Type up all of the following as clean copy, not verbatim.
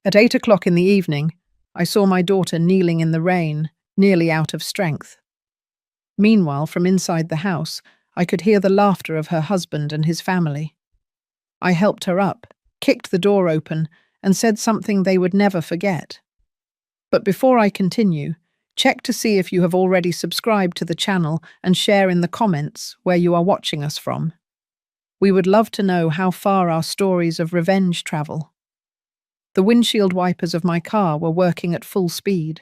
At 8 o'clock in the evening, I saw my daughter kneeling in the rain, nearly out of strength. Meanwhile, from inside the house, I could hear the laughter of her husband and his family. I helped her up, kicked the door open, and said something they would never forget. But before I continue, check to see if you have already subscribed to the channel and share in the comments where you are watching us from. We would love to know how far our stories of revenge travel. The windshield wipers of my car were working at full speed,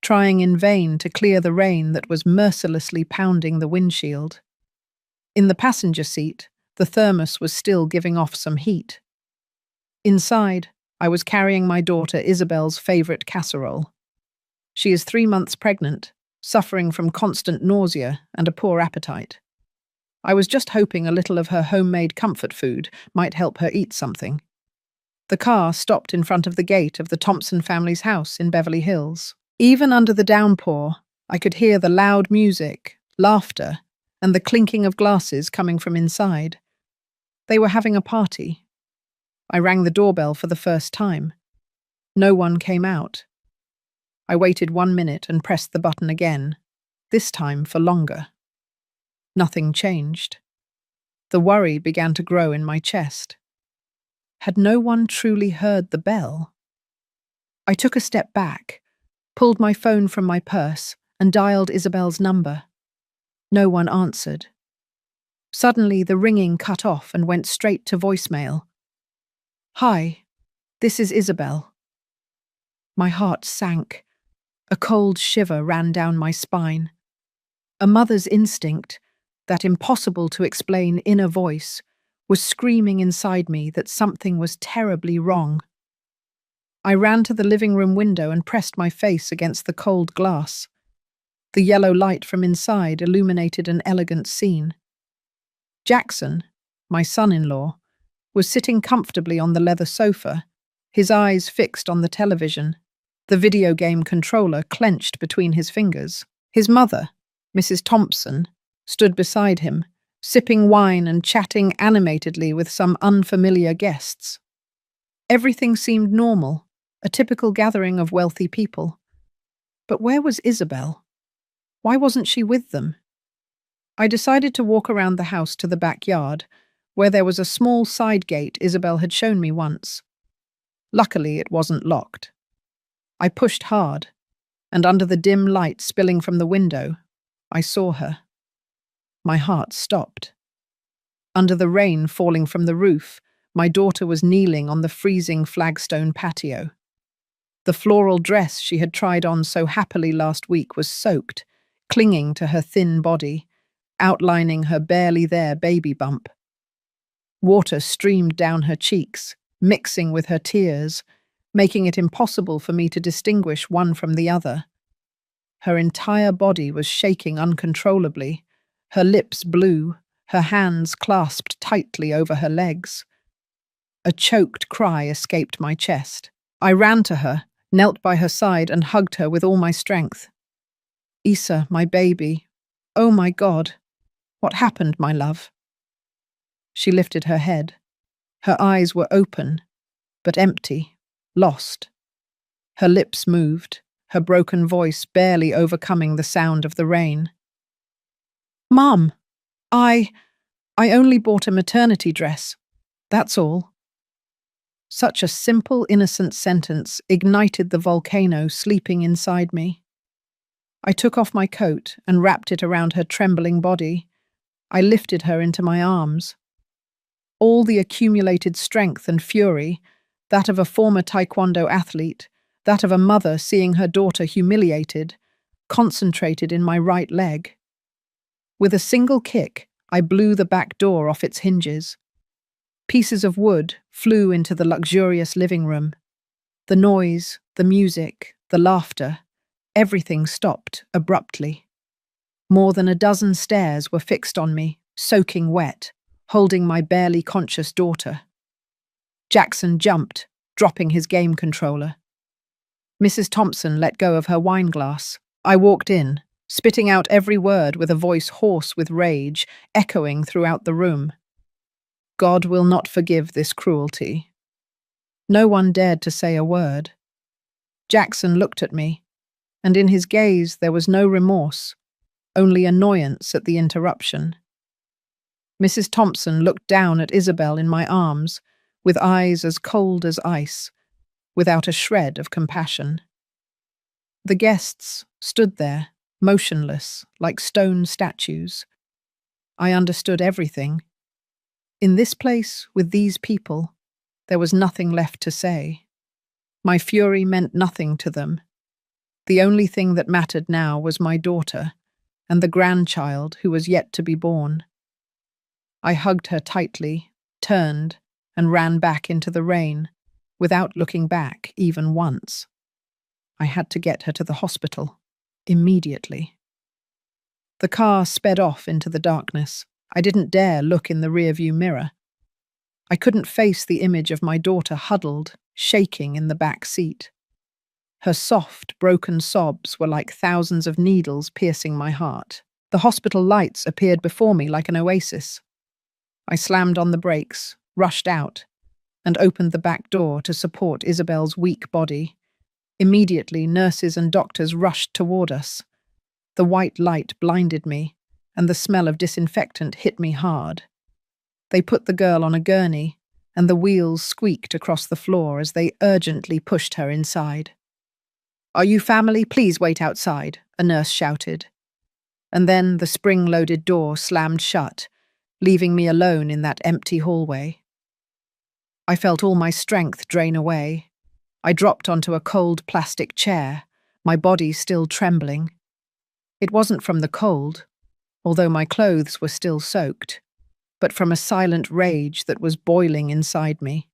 trying in vain to clear the rain that was mercilessly pounding the windshield. In the passenger seat, the thermos was still giving off some heat. Inside, I was carrying my daughter Isabel's favorite casserole. She is 3 months pregnant, suffering from constant nausea and a poor appetite. I was just hoping a little of her homemade comfort food might help her eat something. The car stopped in front of the gate of the Thompson family's house in Beverly Hills. Even under the downpour, I could hear the loud music, laughter, and the clinking of glasses coming from inside. They were having a party. I rang the doorbell for the first time. No one came out. I waited 1 minute and pressed the button again, this time for longer. Nothing changed. The worry began to grow in my chest. Had no one truly heard the bell? I took a step back, pulled my phone from my purse, and dialed Isabel's number. No one answered. Suddenly, the ringing cut off and went straight to voicemail. "Hi, this is Isabel." My heart sank. A cold shiver ran down my spine. A mother's instinct, that impossible to explain inner voice, was screaming inside me that something was terribly wrong. I ran to the living room window and pressed my face against the cold glass. The yellow light from inside illuminated an elegant scene. Jackson, my son-in-law, was sitting comfortably on the leather sofa, his eyes fixed on the television, the video game controller clenched between his fingers. His mother, Mrs. Thompson, stood beside him, sipping wine and chatting animatedly with some unfamiliar guests. Everything seemed normal, a typical gathering of wealthy people. But where was Isabel? Why wasn't she with them? I decided to walk around the house to the backyard, where there was a small side gate Isabel had shown me once. Luckily, it wasn't locked. I pushed hard, and under the dim light spilling from the window, I saw her. My heart stopped. Under the rain falling from the roof, my daughter was kneeling on the freezing flagstone patio. The floral dress she had tried on so happily last week was soaked, clinging to her thin body, outlining her barely there baby bump. Water streamed down her cheeks, mixing with her tears, making it impossible for me to distinguish one from the other. Her entire body was shaking uncontrollably, her lips blue, her hands clasped tightly over her legs. A choked cry escaped my chest. I ran to her, knelt by her side and hugged her with all my strength. "Isa, my baby. Oh my God. What happened, my love?" She lifted her head. Her eyes were open, but empty, lost. Her lips moved, her broken voice barely overcoming the sound of the rain. "Mom, I only bought a maternity dress. That's all." Such a simple, innocent sentence ignited the volcano sleeping inside me. I took off my coat and wrapped it around her trembling body. I lifted her into my arms. All the accumulated strength and fury, that of a former taekwondo athlete, that of a mother seeing her daughter humiliated, concentrated in my right leg. With a single kick, I blew the back door off its hinges. Pieces of wood flew into the luxurious living room. The noise, the music, the laughter, everything stopped abruptly. More than a dozen stares were fixed on me, soaking wet, holding my barely conscious daughter. Jackson jumped, dropping his game controller. Mrs. Thompson let go of her wine glass. I walked in, spitting out every word with a voice hoarse with rage, echoing throughout the room. "God will not forgive this cruelty." No one dared to say a word. Jackson looked at me, and in his gaze there was no remorse, only annoyance at the interruption. Mrs. Thompson looked down at Isabel in my arms, with eyes as cold as ice, without a shred of compassion. The guests stood there, motionless, like stone statues. I understood everything. In this place, with these people, there was nothing left to say. My fury meant nothing to them. The only thing that mattered now was my daughter, and the grandchild who was yet to be born. I hugged her tightly, turned, and ran back into the rain, without looking back even once. I had to get her to the hospital, immediately. The car sped off into the darkness. I didn't dare look in the rearview mirror. I couldn't face the image of my daughter huddled, shaking in the back seat. Her soft, broken sobs were like thousands of needles piercing my heart. The hospital lights appeared before me like an oasis. I slammed on the brakes, rushed out, and opened the back door to support Isabel's weak body. Immediately, nurses and doctors rushed toward us. The white light blinded me, and the smell of disinfectant hit me hard. They put the girl on a gurney, and the wheels squeaked across the floor as they urgently pushed her inside. "Are you family? Please wait outside," a nurse shouted. And then the spring-loaded door slammed shut, leaving me alone in that empty hallway. I felt all my strength drain away. I dropped onto a cold plastic chair, my body still trembling. It wasn't from the cold, although my clothes were still soaked, but from a silent rage that was boiling inside me.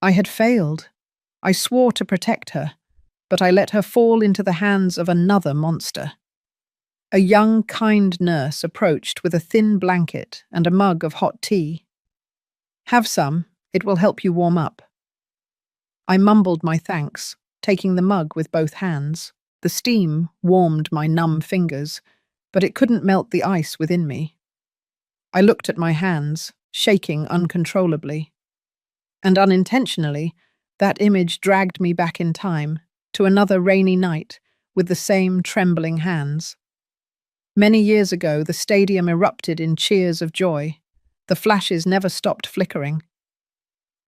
I had failed. I swore to protect her, but I let her fall into the hands of another monster. A young, kind nurse approached with a thin blanket and a mug of hot tea. "Have some, it will help you warm up." I mumbled my thanks, taking the mug with both hands. The steam warmed my numb fingers, but it couldn't melt the ice within me. I looked at my hands, shaking uncontrollably. And unintentionally, that image dragged me back in time, to another rainy night, with the same trembling hands. Many years ago, the stadium erupted in cheers of joy. The flashes never stopped flickering.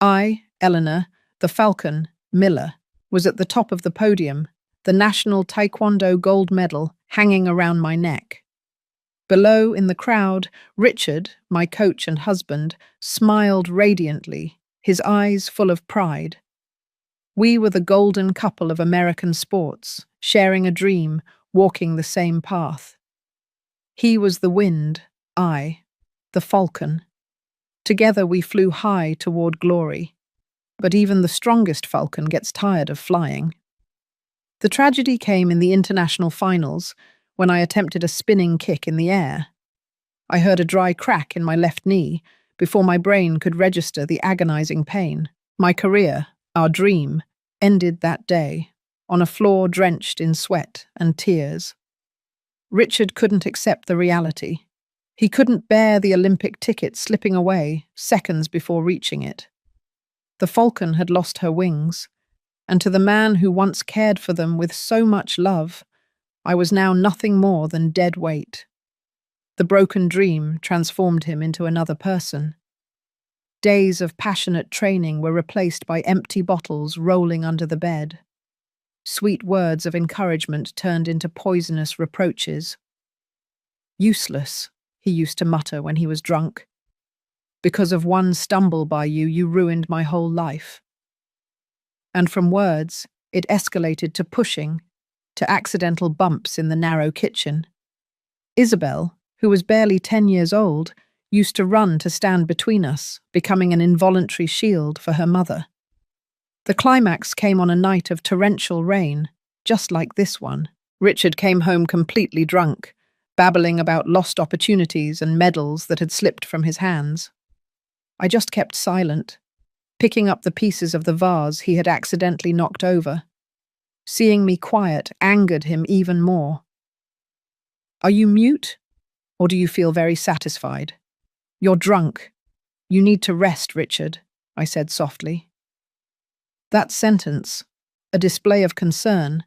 I, Eleanor, the Falcon, Miller, was at the top of the podium, the National Taekwondo gold medal hanging around my neck. Below, in the crowd, Richard, my coach and husband, smiled radiantly, his eyes full of pride. We were the golden couple of American sports, sharing a dream, walking the same path. He was the wind, I, the falcon. Together we flew high toward glory. But even the strongest falcon gets tired of flying. The tragedy came in the international finals, when I attempted a spinning kick in the air. I heard a dry crack in my left knee before my brain could register the agonizing pain. My career, our dream, ended that day, on a floor drenched in sweat and tears. Richard couldn't accept the reality. He couldn't bear the Olympic ticket slipping away seconds before reaching it. The falcon had lost her wings, and to the man who once cared for them with so much love, I was now nothing more than dead weight. The broken dream transformed him into another person. Days of passionate training were replaced by empty bottles rolling under the bed. Sweet words of encouragement turned into poisonous reproaches. "Useless," he used to mutter when he was drunk. "Because of one stumble by you, you ruined my whole life." And from words, it escalated to pushing, to accidental bumps in the narrow kitchen. Isabel, who was barely 10 years old, used to run to stand between us, becoming an involuntary shield for her mother. The climax came on a night of torrential rain, just like this one. Richard came home completely drunk, babbling about lost opportunities and medals that had slipped from his hands. I just kept silent, picking up the pieces of the vase he had accidentally knocked over. Seeing me quiet angered him even more. "Are you mute? Or do you feel very satisfied? You're drunk. You need to rest, Richard," I said softly. That sentence, a display of concern,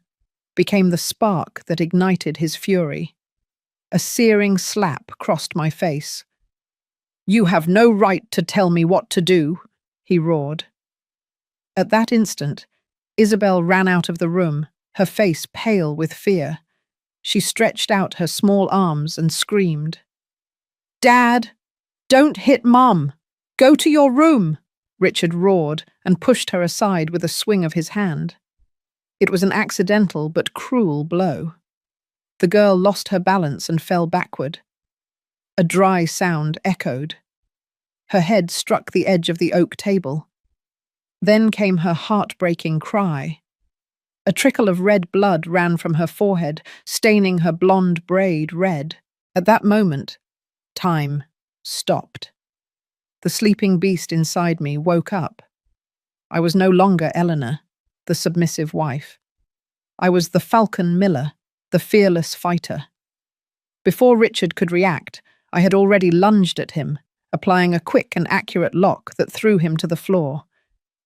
became the spark that ignited his fury. A searing slap crossed my face. "You have no right to tell me what to do," he roared. At that instant, Isabel ran out of the room, her face pale with fear. She stretched out her small arms and screamed. "Dad, don't hit Mum! Go to your room!" Richard roared and pushed her aside with a swing of his hand. It was an accidental but cruel blow. The girl lost her balance and fell backward. A dry sound echoed. Her head struck the edge of the oak table. Then came her heartbreaking cry. A trickle of red blood ran from her forehead, staining her blonde braid red. At that moment, time stopped. The sleeping beast inside me woke up. I was no longer Eleanor, the submissive wife. I was the Falcon Miller, the fearless fighter. Before Richard could react, I had already lunged at him, applying a quick and accurate lock that threw him to the floor.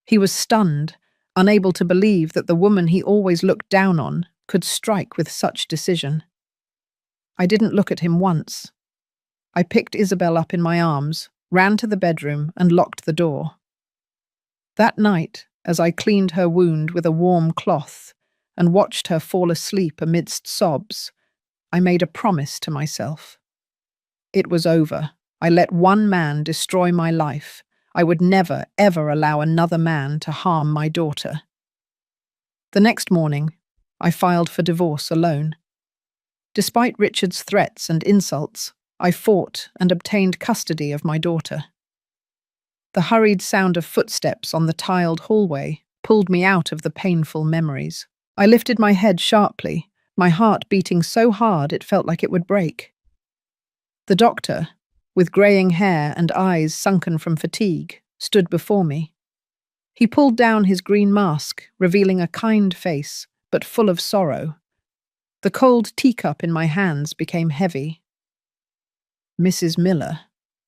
He was stunned, unable to believe that the woman he always looked down on could strike with such decision. I didn't look at him once. I picked Isabel up in my arms, ran to the bedroom, and locked the door. That night, as I cleaned her wound with a warm cloth and watched her fall asleep amidst sobs, I made a promise to myself. It was over. I let one man destroy my life. I would never, ever allow another man to harm my daughter. The next morning, I filed for divorce alone. Despite Richard's threats and insults, I fought and obtained custody of my daughter. The hurried sound of footsteps on the tiled hallway pulled me out of the painful memories. I lifted my head sharply, my heart beating so hard it felt like it would break. The doctor, with greying hair and eyes sunken from fatigue, stood before me. He pulled down his green mask, revealing a kind face, but full of sorrow. The cold teacup in my hands became heavy. "Mrs. Miller,"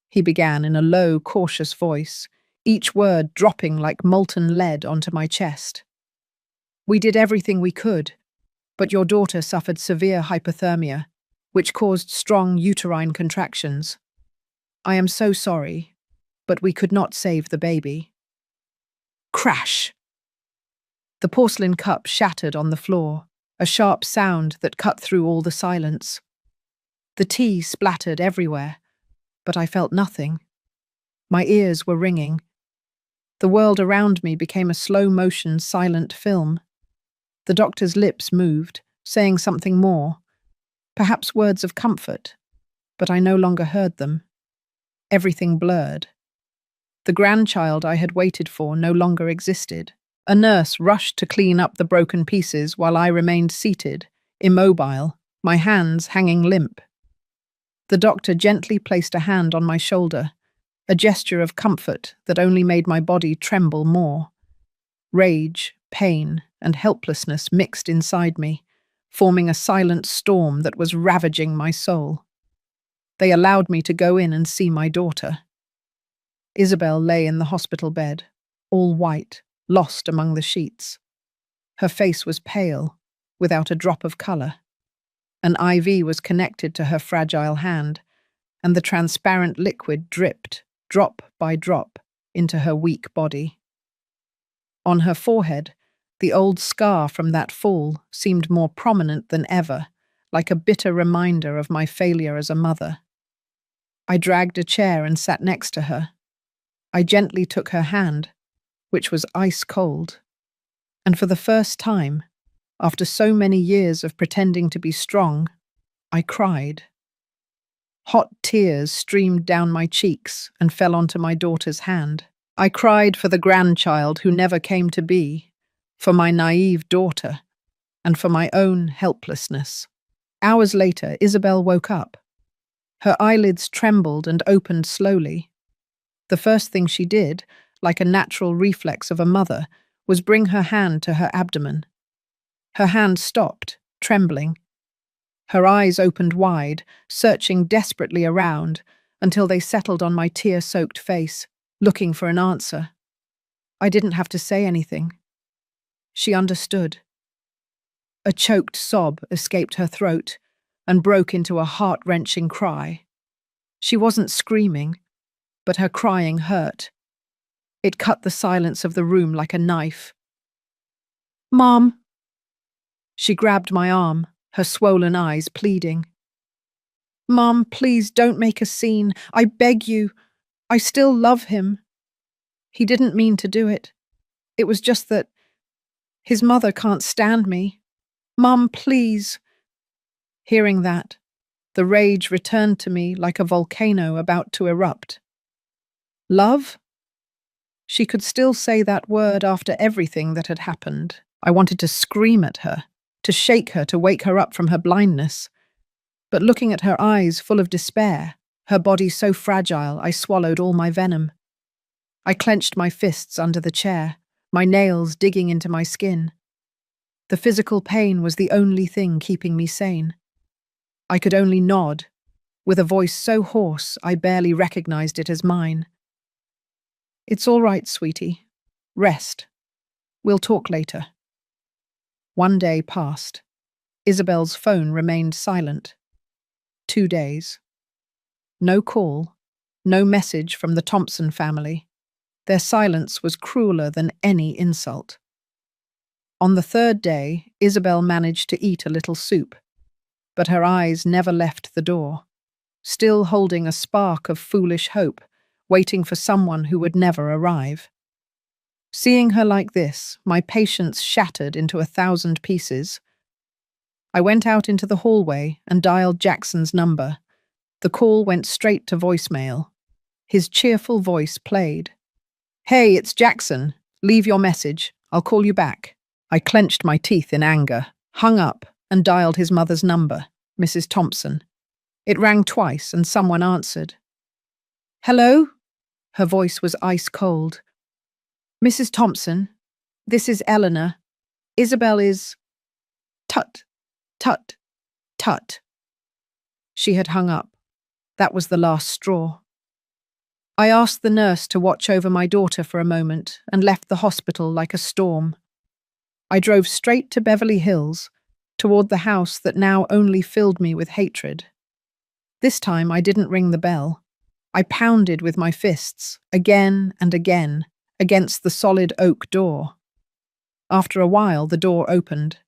he began in a low, cautious voice, each word dropping like molten lead onto my chest. "We did everything we could, but your daughter suffered severe hypothermia, which caused strong uterine contractions. I am so sorry, but we could not save the baby." Crash! The porcelain cup shattered on the floor, a sharp sound that cut through all the silence. The tea splattered everywhere, but I felt nothing. My ears were ringing. The world around me became a slow-motion, silent film. The doctor's lips moved, saying something more, perhaps words of comfort, but I no longer heard them. Everything blurred. The grandchild I had waited for no longer existed. A nurse rushed to clean up the broken pieces while I remained seated, immobile, my hands hanging limp. The doctor gently placed a hand on my shoulder, a gesture of comfort that only made my body tremble more. Rage, pain, and helplessness mixed inside me, forming a silent storm that was ravaging my soul. They allowed me to go in and see my daughter. Isabel lay in the hospital bed, all white, lost among the sheets. Her face was pale, without a drop of colour. An IV was connected to her fragile hand, and the transparent liquid dripped, drop by drop, into her weak body. On her forehead, the old scar from that fall seemed more prominent than ever, like a bitter reminder of my failure as a mother. I dragged a chair and sat next to her. I gently took her hand, which was ice cold, and for the first time, after so many years of pretending to be strong, I cried. Hot tears streamed down my cheeks and fell onto my daughter's hand. I cried for the grandchild who never came to be, for my naive daughter, and for my own helplessness. Hours later, Isabel woke up. Her eyelids trembled and opened slowly. The first thing she did, like a natural reflex of a mother, was bring her hand to her abdomen. Her hand stopped, trembling. Her eyes opened wide, searching desperately around, until they settled on my tear-soaked face, looking for an answer. I didn't have to say anything. She understood. A choked sob escaped her throat and broke into a heart-wrenching cry. She wasn't screaming, but her crying hurt. It cut the silence of the room like a knife. "Mom!" She grabbed my arm, her swollen eyes pleading. "Mom, please don't make a scene. I beg you. I still love him. He didn't mean to do it. It was just that his mother can't stand me. Mom, please." Hearing that, the rage returned to me like a volcano about to erupt. Love? She could still say that word after everything that had happened. I wanted to scream at her, to shake her, to wake her up from her blindness. But looking at her eyes full of despair, her body so fragile, I swallowed all my venom. I clenched my fists under the chair, my nails digging into my skin. The physical pain was the only thing keeping me sane. I could only nod, with a voice so hoarse I barely recognized it as mine. "It's all right, sweetie. Rest. We'll talk later." One day passed. Isabel's phone remained silent. 2 days. No call, no message from the Thompson family. Their silence was crueler than any insult. On the 3rd day, Isabel managed to eat a little soup, but her eyes never left the door, still holding a spark of foolish hope, waiting for someone who would never arrive. Seeing her like this, my patience shattered into 1,000 pieces. I went out into the hallway and dialed Jackson's number. The call went straight to voicemail. His cheerful voice played. "Hey, it's Jackson. Leave your message. I'll call you back." I clenched my teeth in anger, hung up, and dialed his mother's number, Mrs. Thompson. It rang twice and someone answered. "Hello?" Her voice was ice cold. "Mrs. Thompson, this is Eleanor. Isabel is—" Tut, tut, tut. She had hung up. That was the last straw. I asked the nurse to watch over my daughter for a moment and left the hospital like a storm. I drove straight to Beverly Hills, toward the house that now only filled me with hatred. This time I didn't ring the bell. I pounded with my fists, again and again, against the solid oak door. After a while, the door opened.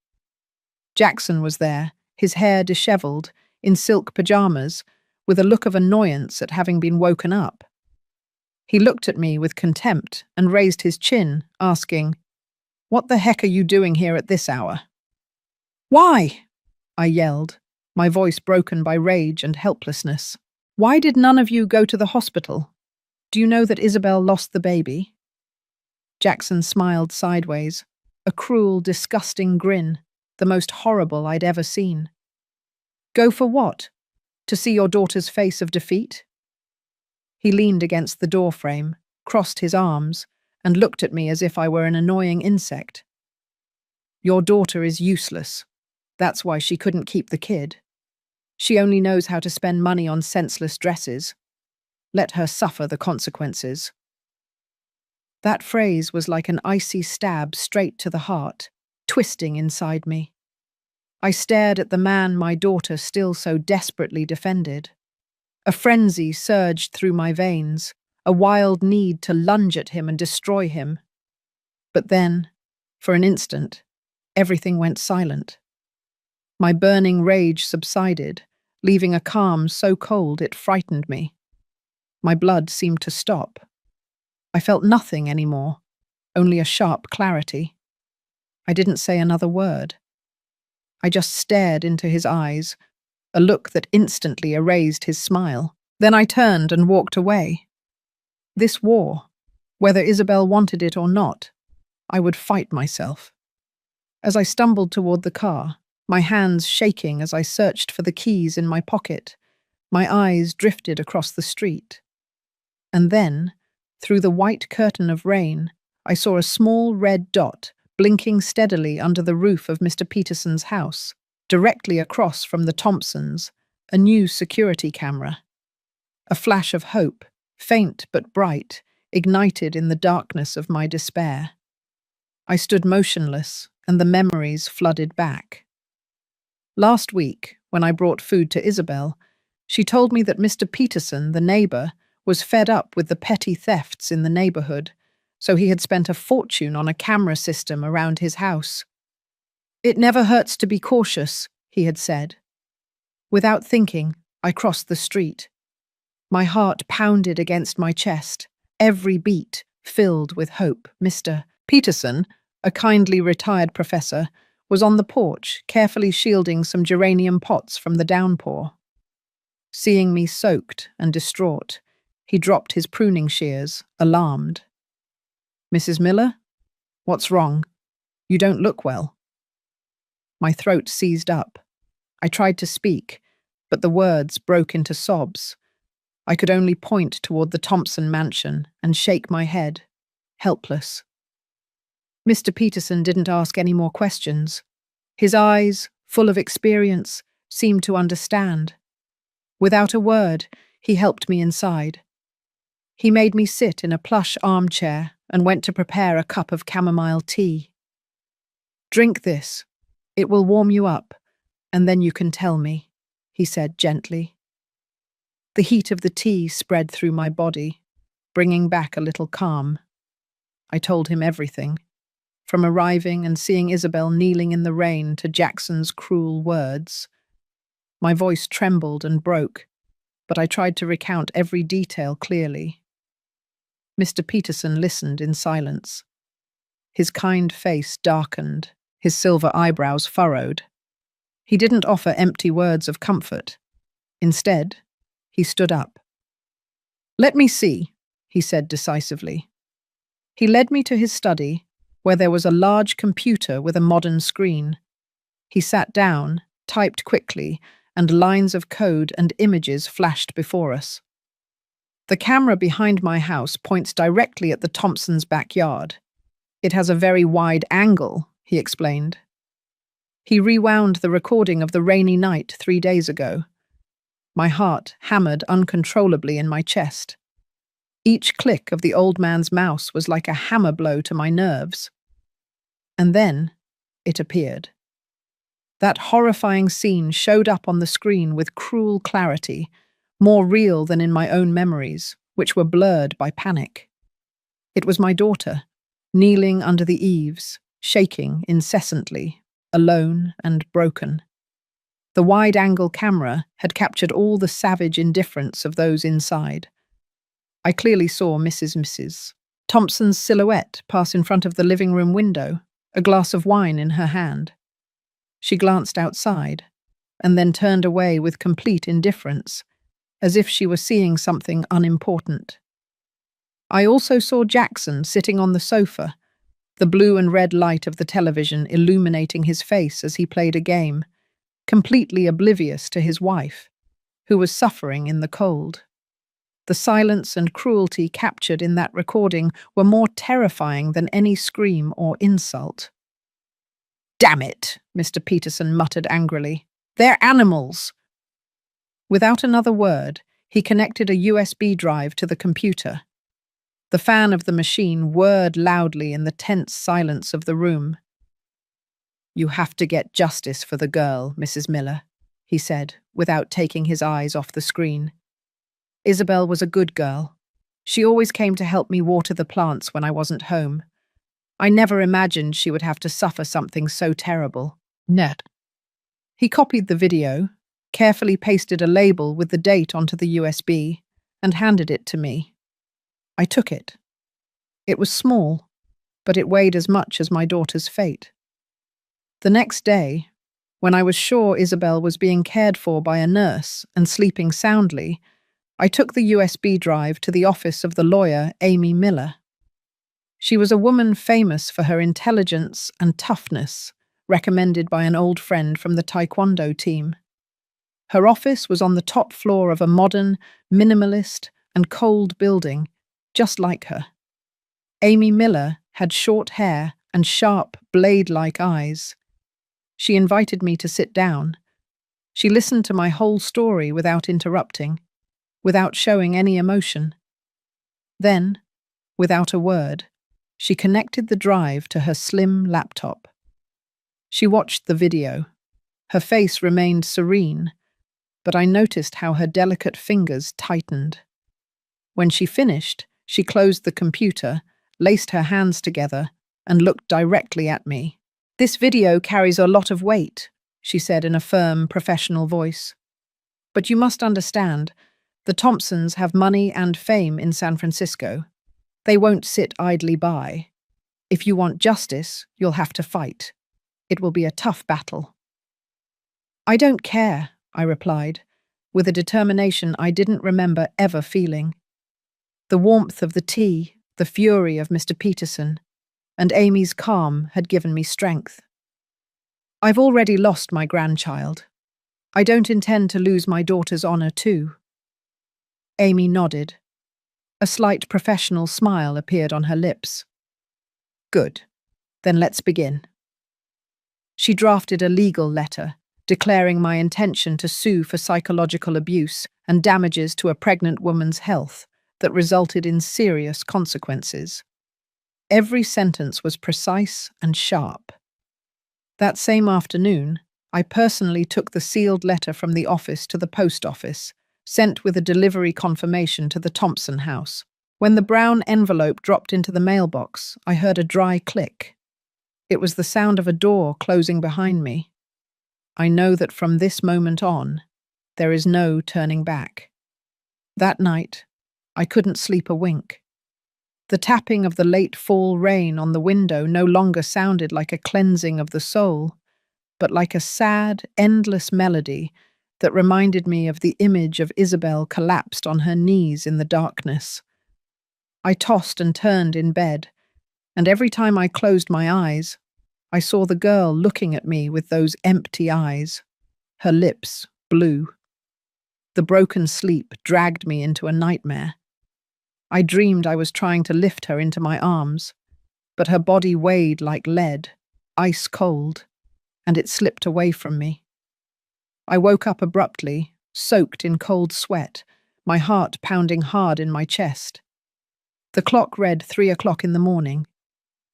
Jackson was there, his hair disheveled, in silk pajamas, with a look of annoyance at having been woken up. He looked at me with contempt and raised his chin, asking, "What the heck are you doing here at this hour?" "Why?" I yelled, my voice broken by rage and helplessness. "Why did none of you go to the hospital? Do you know that Isabel lost the baby?" Jackson smiled sideways, a cruel, disgusting grin, the most horrible I'd ever seen. "Go for what? To see your daughter's face of defeat?" He leaned against the doorframe, crossed his arms, and looked at me as if I were an annoying insect. "Your daughter is useless. That's why she couldn't keep the kid. She only knows how to spend money on senseless dresses. Let her suffer the consequences." That phrase was like an icy stab straight to the heart, twisting inside me. I stared at the man my daughter still so desperately defended. A frenzy surged through my veins, a wild need to lunge at him and destroy him. But then, for an instant, everything went silent. My burning rage subsided, leaving a calm so cold it frightened me. My blood seemed to stop. I felt nothing anymore, only a sharp clarity. I didn't say another word. I just stared into his eyes, a look that instantly erased his smile. Then I turned and walked away. This war, whether Isabel wanted it or not, I would fight myself. As I stumbled toward the car, my hands shaking as I searched for the keys in my pocket, my eyes drifted across the street. And then, through the white curtain of rain, I saw a small red dot blinking steadily under the roof of Mr. Peterson's house, directly across from the Thompsons, a new security camera. A flash of hope, faint but bright, ignited in the darkness of my despair. I stood motionless, and the memories flooded back. Last week, when I brought food to Isabel, she told me that Mr. Peterson, the neighbour, was fed up with the petty thefts in the neighbourhood, so he had spent a fortune on a camera system around his house. "It never hurts to be cautious," he had said. Without thinking, I crossed the street. My heart pounded against my chest, every beat filled with hope. Mr. Peterson, a kindly retired professor, was on the porch, carefully shielding some geranium pots from the downpour. Seeing me soaked and distraught, he dropped his pruning shears, alarmed. "Mrs. Miller? What's wrong? You don't look well." My throat seized up. I tried to speak, but the words broke into sobs. I could only point toward the Thompson mansion and shake my head, helpless. Mr. Peterson didn't ask any more questions. His eyes, full of experience, seemed to understand. Without a word, he helped me inside. He made me sit in a plush armchair and went to prepare a cup of chamomile tea. "Drink this. It will warm you up, and then you can tell me," he said gently. The heat of the tea spread through my body, bringing back a little calm. I told him everything, from arriving and seeing Isabel kneeling in the rain to Jackson's cruel words. My voice trembled and broke, but I tried to recount every detail clearly. Mr. Peterson listened in silence. His kind face darkened, his silver eyebrows furrowed. He didn't offer empty words of comfort. Instead, he stood up. "Let me see," he said decisively. He led me to his study, where there was a large computer with a modern screen. He sat down, typed quickly, and lines of code and images flashed before us. "The camera behind my house points directly at the Thompsons' backyard. It has a very wide angle," he explained. He rewound the recording of the rainy night 3 days ago. My heart hammered uncontrollably in my chest. Each click of the old man's mouse was like a hammer blow to my nerves. And then it appeared. That horrifying scene showed up on the screen with cruel clarity, more real than in my own memories, which were blurred by panic. It was my daughter, kneeling under the eaves, shaking incessantly, alone and broken. The wide-angle camera had captured all the savage indifference of those inside. I clearly saw Mrs. Thompson's silhouette pass in front of the living room window, a glass of wine in her hand. She glanced outside, and then turned away with complete indifference, as if she were seeing something unimportant. I also saw Jackson sitting on the sofa, the blue and red light of the television illuminating his face as he played a game, completely oblivious to his wife, who was suffering in the cold. The silence and cruelty captured in that recording were more terrifying than any scream or insult. "Damn it," Mr. Peterson muttered angrily. "They're animals." Without another word, he connected a USB drive to the computer. The fan of the machine whirred loudly in the tense silence of the room. "You have to get justice for the girl, Mrs. Miller," he said, without taking his eyes off the screen. "Isabel was a good girl. She always came to help me water the plants when I wasn't home. I never imagined she would have to suffer something so terrible." Net. He copied the video, carefully pasted a label with the date onto the USB, and handed it to me. I took it. It was small, but it weighed as much as my daughter's fate. The next day, when I was sure Isabel was being cared for by a nurse and sleeping soundly, I took the USB drive to the office of the lawyer Amy Miller. She was a woman famous for her intelligence and toughness, recommended by an old friend from the Taekwondo team. Her office was on the top floor of a modern, minimalist, and cold building, just like her. Amy Miller had short hair and sharp, blade-like eyes. She invited me to sit down. She listened to my whole story without interrupting, without showing any emotion. Then, without a word, She connected the drive to her slim laptop. She watched the video. Her face remained serene, but I noticed how her delicate fingers tightened. When she finished, she closed the computer, laced her hands together, and looked directly at me. "This video carries a lot of weight," she said in a firm, professional voice. "But you must understand, the Thompsons have money and fame in San Francisco. They won't sit idly by. If you want justice, you'll have to fight. It will be a tough battle." "I don't care," I replied, with a determination I didn't remember ever feeling. The warmth of the tea, the fury of Mr. Peterson, and Amy's calm had given me strength. "I've already lost my grandchild. I don't intend to lose my daughter's honor too." Amy nodded. A slight professional smile appeared on her lips. "Good. Then let's begin." She drafted a legal letter, declaring my intention to sue for psychological abuse and damages to a pregnant woman's health that resulted in serious consequences. Every sentence was precise and sharp. That same afternoon, I personally took the sealed letter from the office to the post office, sent with a delivery confirmation to the Thompson house. When the brown envelope dropped into the mailbox, I heard a dry click. It was the sound of a door closing behind me. I know that from this moment on, there is no turning back. That night, I couldn't sleep a wink. The tapping of the late fall rain on the window no longer sounded like a cleansing of the soul, but like a sad, endless melody that reminded me of the image of Isabel collapsed on her knees in the darkness. I tossed and turned in bed, and every time I closed my eyes, I saw the girl looking at me with those empty eyes, her lips blue. The broken sleep dragged me into a nightmare. I dreamed I was trying to lift her into my arms, but her body weighed like lead, ice cold, and it slipped away from me. I woke up abruptly, soaked in cold sweat, my heart pounding hard in my chest. The clock read 3 o'clock in the morning.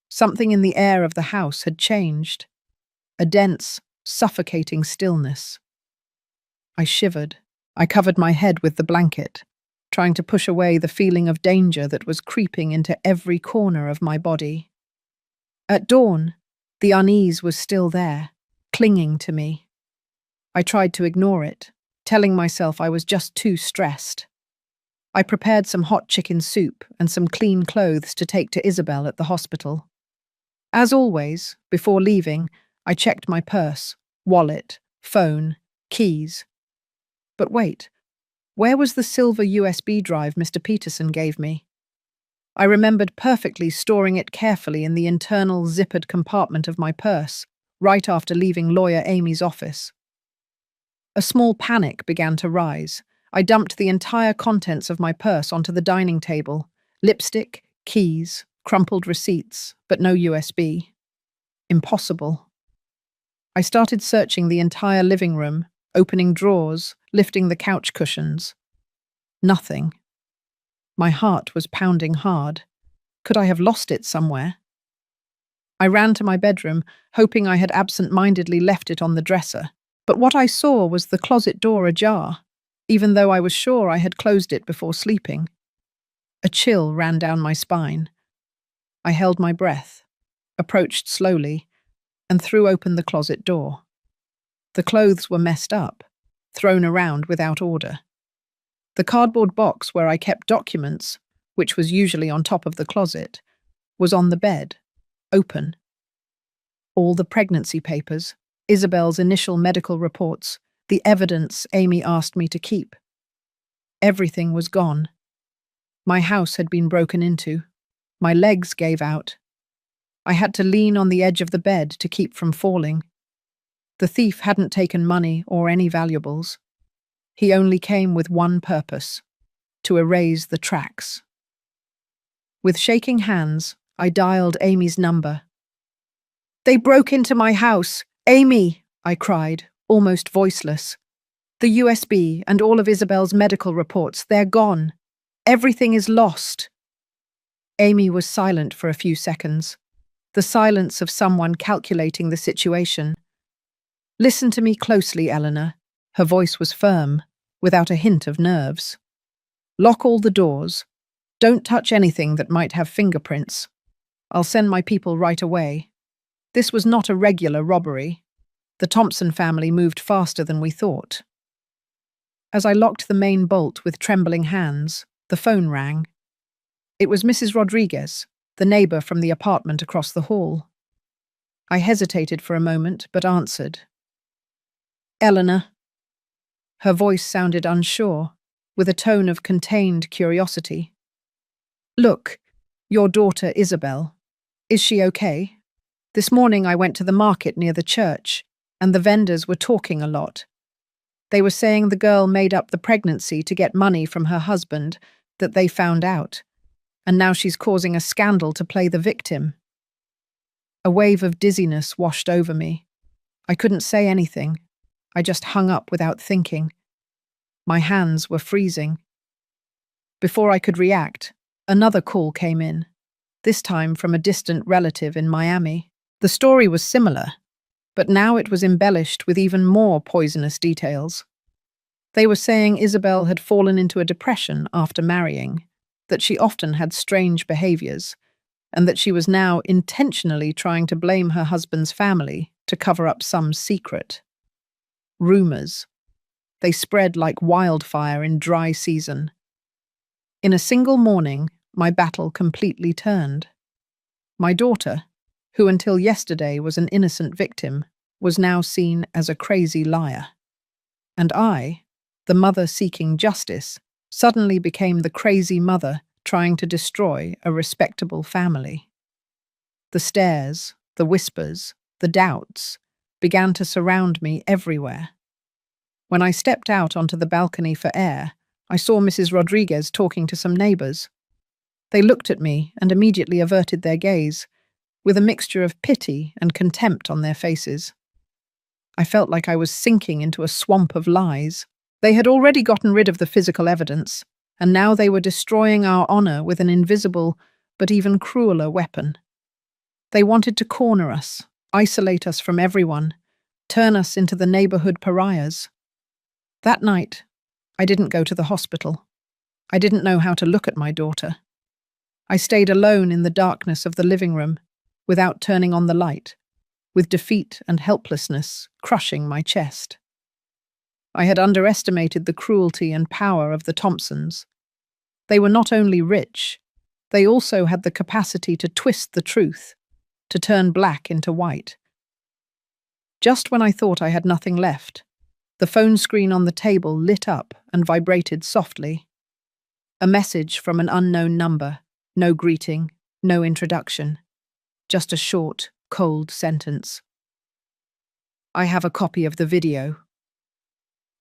Something in the air of the house had changed. A dense, suffocating stillness. I shivered. I covered my head with the blanket, trying to push away the feeling of danger that was creeping into every corner of my body. At dawn, the unease was still there, clinging to me. I tried to ignore it, telling myself I was just too stressed. I prepared some hot chicken soup and some clean clothes to take to Isabel at the hospital. As always, before leaving, I checked my purse, wallet, phone, keys. But wait, where was the silver USB drive Mr. Peterson gave me? I remembered perfectly storing it carefully in the internal zippered compartment of my purse, right after leaving lawyer Amy's office. A small panic began to rise. I dumped the entire contents of my purse onto the dining table: lipstick, keys, crumpled receipts, but no USB. Impossible. I started searching the entire living room, opening drawers, lifting the couch cushions. Nothing. My heart was pounding hard. Could I have lost it somewhere? I ran to my bedroom, hoping I had absent-mindedly left it on the dresser. But what I saw was the closet door ajar, even though I was sure I had closed it before sleeping. A chill ran down my spine. I held my breath, approached slowly, and threw open the closet door. The clothes were messed up, thrown around without order. The cardboard box where I kept documents, which was usually on top of the closet, was on the bed, open. All the pregnancy papers, Isabel's initial medical reports, the evidence Amy asked me to keep. Everything was gone. My house had been broken into. My legs gave out. I had to lean on the edge of the bed to keep from falling. The thief hadn't taken money or any valuables. He only came with one purpose: to erase the tracks. With shaking hands, I dialed Amy's number. "They broke into my house! Amy!" I cried, almost voiceless. "The USB and all of Isabel's medical reports, they're gone. Everything is lost." Amy was silent for a few seconds, the silence of someone calculating the situation. Listen to me closely, Eleanor. Her voice was firm, without a hint of nerves. Lock all the doors. Don't touch anything that might have fingerprints. I'll send my people right away. This was not a regular robbery. The Thompson family moved faster than we thought. As I locked the main bolt with trembling hands, the phone rang. It was Mrs. Rodriguez, the neighbor from the apartment across the hall. I hesitated for a moment, but answered. Eleanor. Her voice sounded unsure, with a tone of contained curiosity. Look, your daughter Isabel. Is she okay? This morning I went to the market near the church, and the vendors were talking a lot. They were saying the girl made up the pregnancy to get money from her husband that they found out, and now she's causing a scandal to play the victim. A wave of dizziness washed over me. I couldn't say anything. I just hung up without thinking. My hands were freezing. Before I could react, another call came in, this time from a distant relative in Miami. The story was similar, but now it was embellished with even more poisonous details. They were saying Isabel had fallen into a depression after marrying, that she often had strange behaviors, and that she was now intentionally trying to blame her husband's family to cover up some secret. Rumors. They spread like wildfire in dry season. In a single morning, my battle completely turned. My daughter, who until yesterday was an innocent victim, was now seen as a crazy liar. And I, the mother seeking justice, suddenly became the crazy mother trying to destroy a respectable family. The stares, the whispers, the doubts began to surround me everywhere. When I stepped out onto the balcony for air, I saw Mrs. Rodriguez talking to some neighbors. They looked at me and immediately averted their gaze, with a mixture of pity and contempt on their faces. I felt like I was sinking into a swamp of lies. They had already gotten rid of the physical evidence, and now they were destroying our honor with an invisible, but even crueler weapon. They wanted to corner us, isolate us from everyone, turn us into the neighborhood pariahs. That night, I didn't go to the hospital. I didn't know how to look at my daughter. I stayed alone in the darkness of the living room, without turning on the light, with defeat and helplessness crushing my chest. I had underestimated the cruelty and power of the Thompsons. They were not only rich, they also had the capacity to twist the truth, to turn black into white. Just when I thought I had nothing left, the phone screen on the table lit up and vibrated softly. A message from an unknown number, no greeting, no introduction, just a short, cold sentence. I have a copy of the video.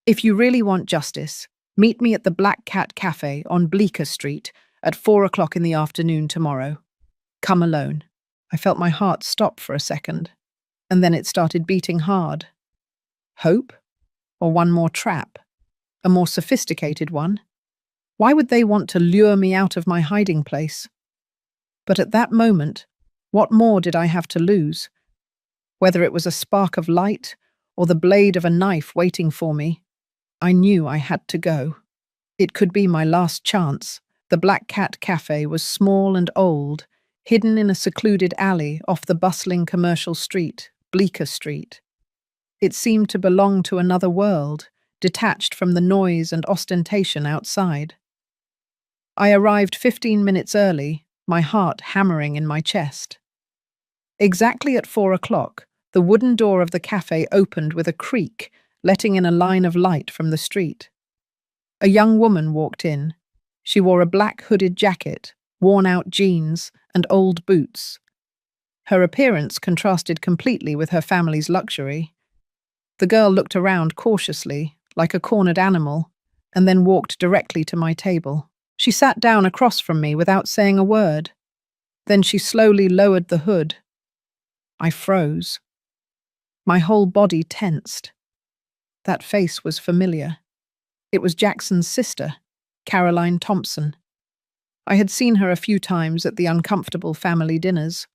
If you really want justice, meet me at the Black Cat Cafe on Bleecker Street at 4 o'clock in the afternoon tomorrow. Come alone. I felt my heart stop for a second, and then it started beating hard. Hope? Or one more trap? A more sophisticated one? Why would they want to lure me out of my hiding place? But at that moment, what more did I have to lose? Whether it was a spark of light or the blade of a knife waiting for me, I knew I had to go. It could be my last chance. The Black Cat Cafe was small and old, hidden in a secluded alley off the bustling commercial street, Bleecker Street. It seemed to belong to another world, detached from the noise and ostentation outside. I arrived 15 minutes early, my heart hammering in my chest. Exactly at 4 o'clock, the wooden door of the cafe opened with a creak, letting in a line of light from the street. A young woman walked in. She wore a black hooded jacket, worn-out jeans, and old boots. Her appearance contrasted completely with her family's luxury. The girl looked around cautiously, like a cornered animal, and then walked directly to my table. She sat down across from me without saying a word. Then she slowly lowered the hood. I froze. My whole body tensed. That face was familiar. It was Jackson's sister, Caroline Thompson. I had seen her a few times at the uncomfortable family dinners,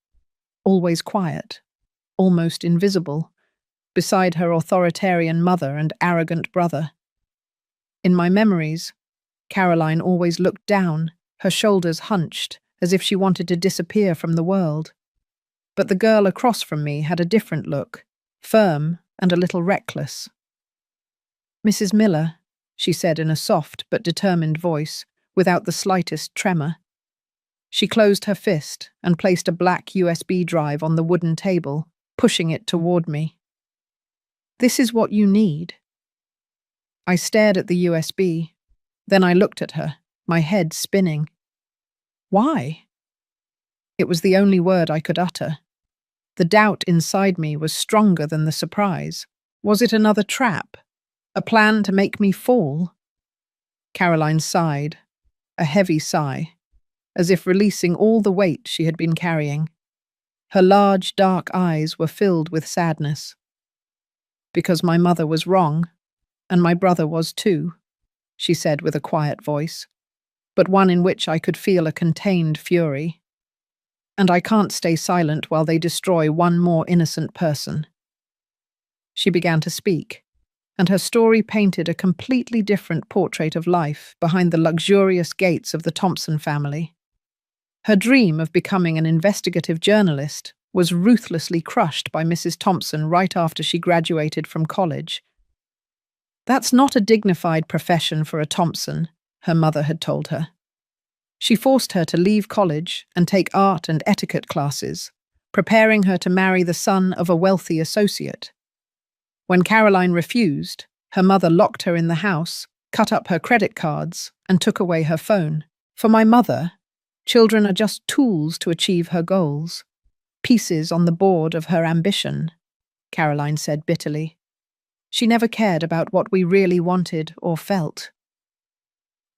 always quiet, almost invisible, beside her authoritarian mother and arrogant brother. In my memories, Caroline always looked down, her shoulders hunched, as if she wanted to disappear from the world. But the girl across from me had a different look, firm and a little reckless. "Mrs. Miller," she said in a soft but determined voice, without the slightest tremor. She closed her fist and placed a black USB drive on the wooden table, pushing it toward me. "This is what you need." I stared at the USB. Then I looked at her, my head spinning. "Why?" It was the only word I could utter. The doubt inside me was stronger than the surprise. Was it another trap? A plan to make me fall? Caroline sighed, a heavy sigh, as if releasing all the weight she had been carrying. Her large, dark eyes were filled with sadness. "Because my mother was wrong, and my brother was too," she said with a quiet voice, but one in which I could feel a contained fury. "And I can't stay silent while they destroy one more innocent person." She began to speak, and her story painted a completely different portrait of life behind the luxurious gates of the Thompson family. Her dream of becoming an investigative journalist was ruthlessly crushed by Mrs. Thompson right after she graduated from college. "That's not a dignified profession for a Thompson," her mother had told her. She forced her to leave college and take art and etiquette classes, preparing her to marry the son of a wealthy associate. When Caroline refused, her mother locked her in the house, cut up her credit cards, and took away her phone. For my mother, children are just tools to achieve her goals, pieces on the board of her ambition, Caroline said bitterly. She never cared about what we really wanted or felt.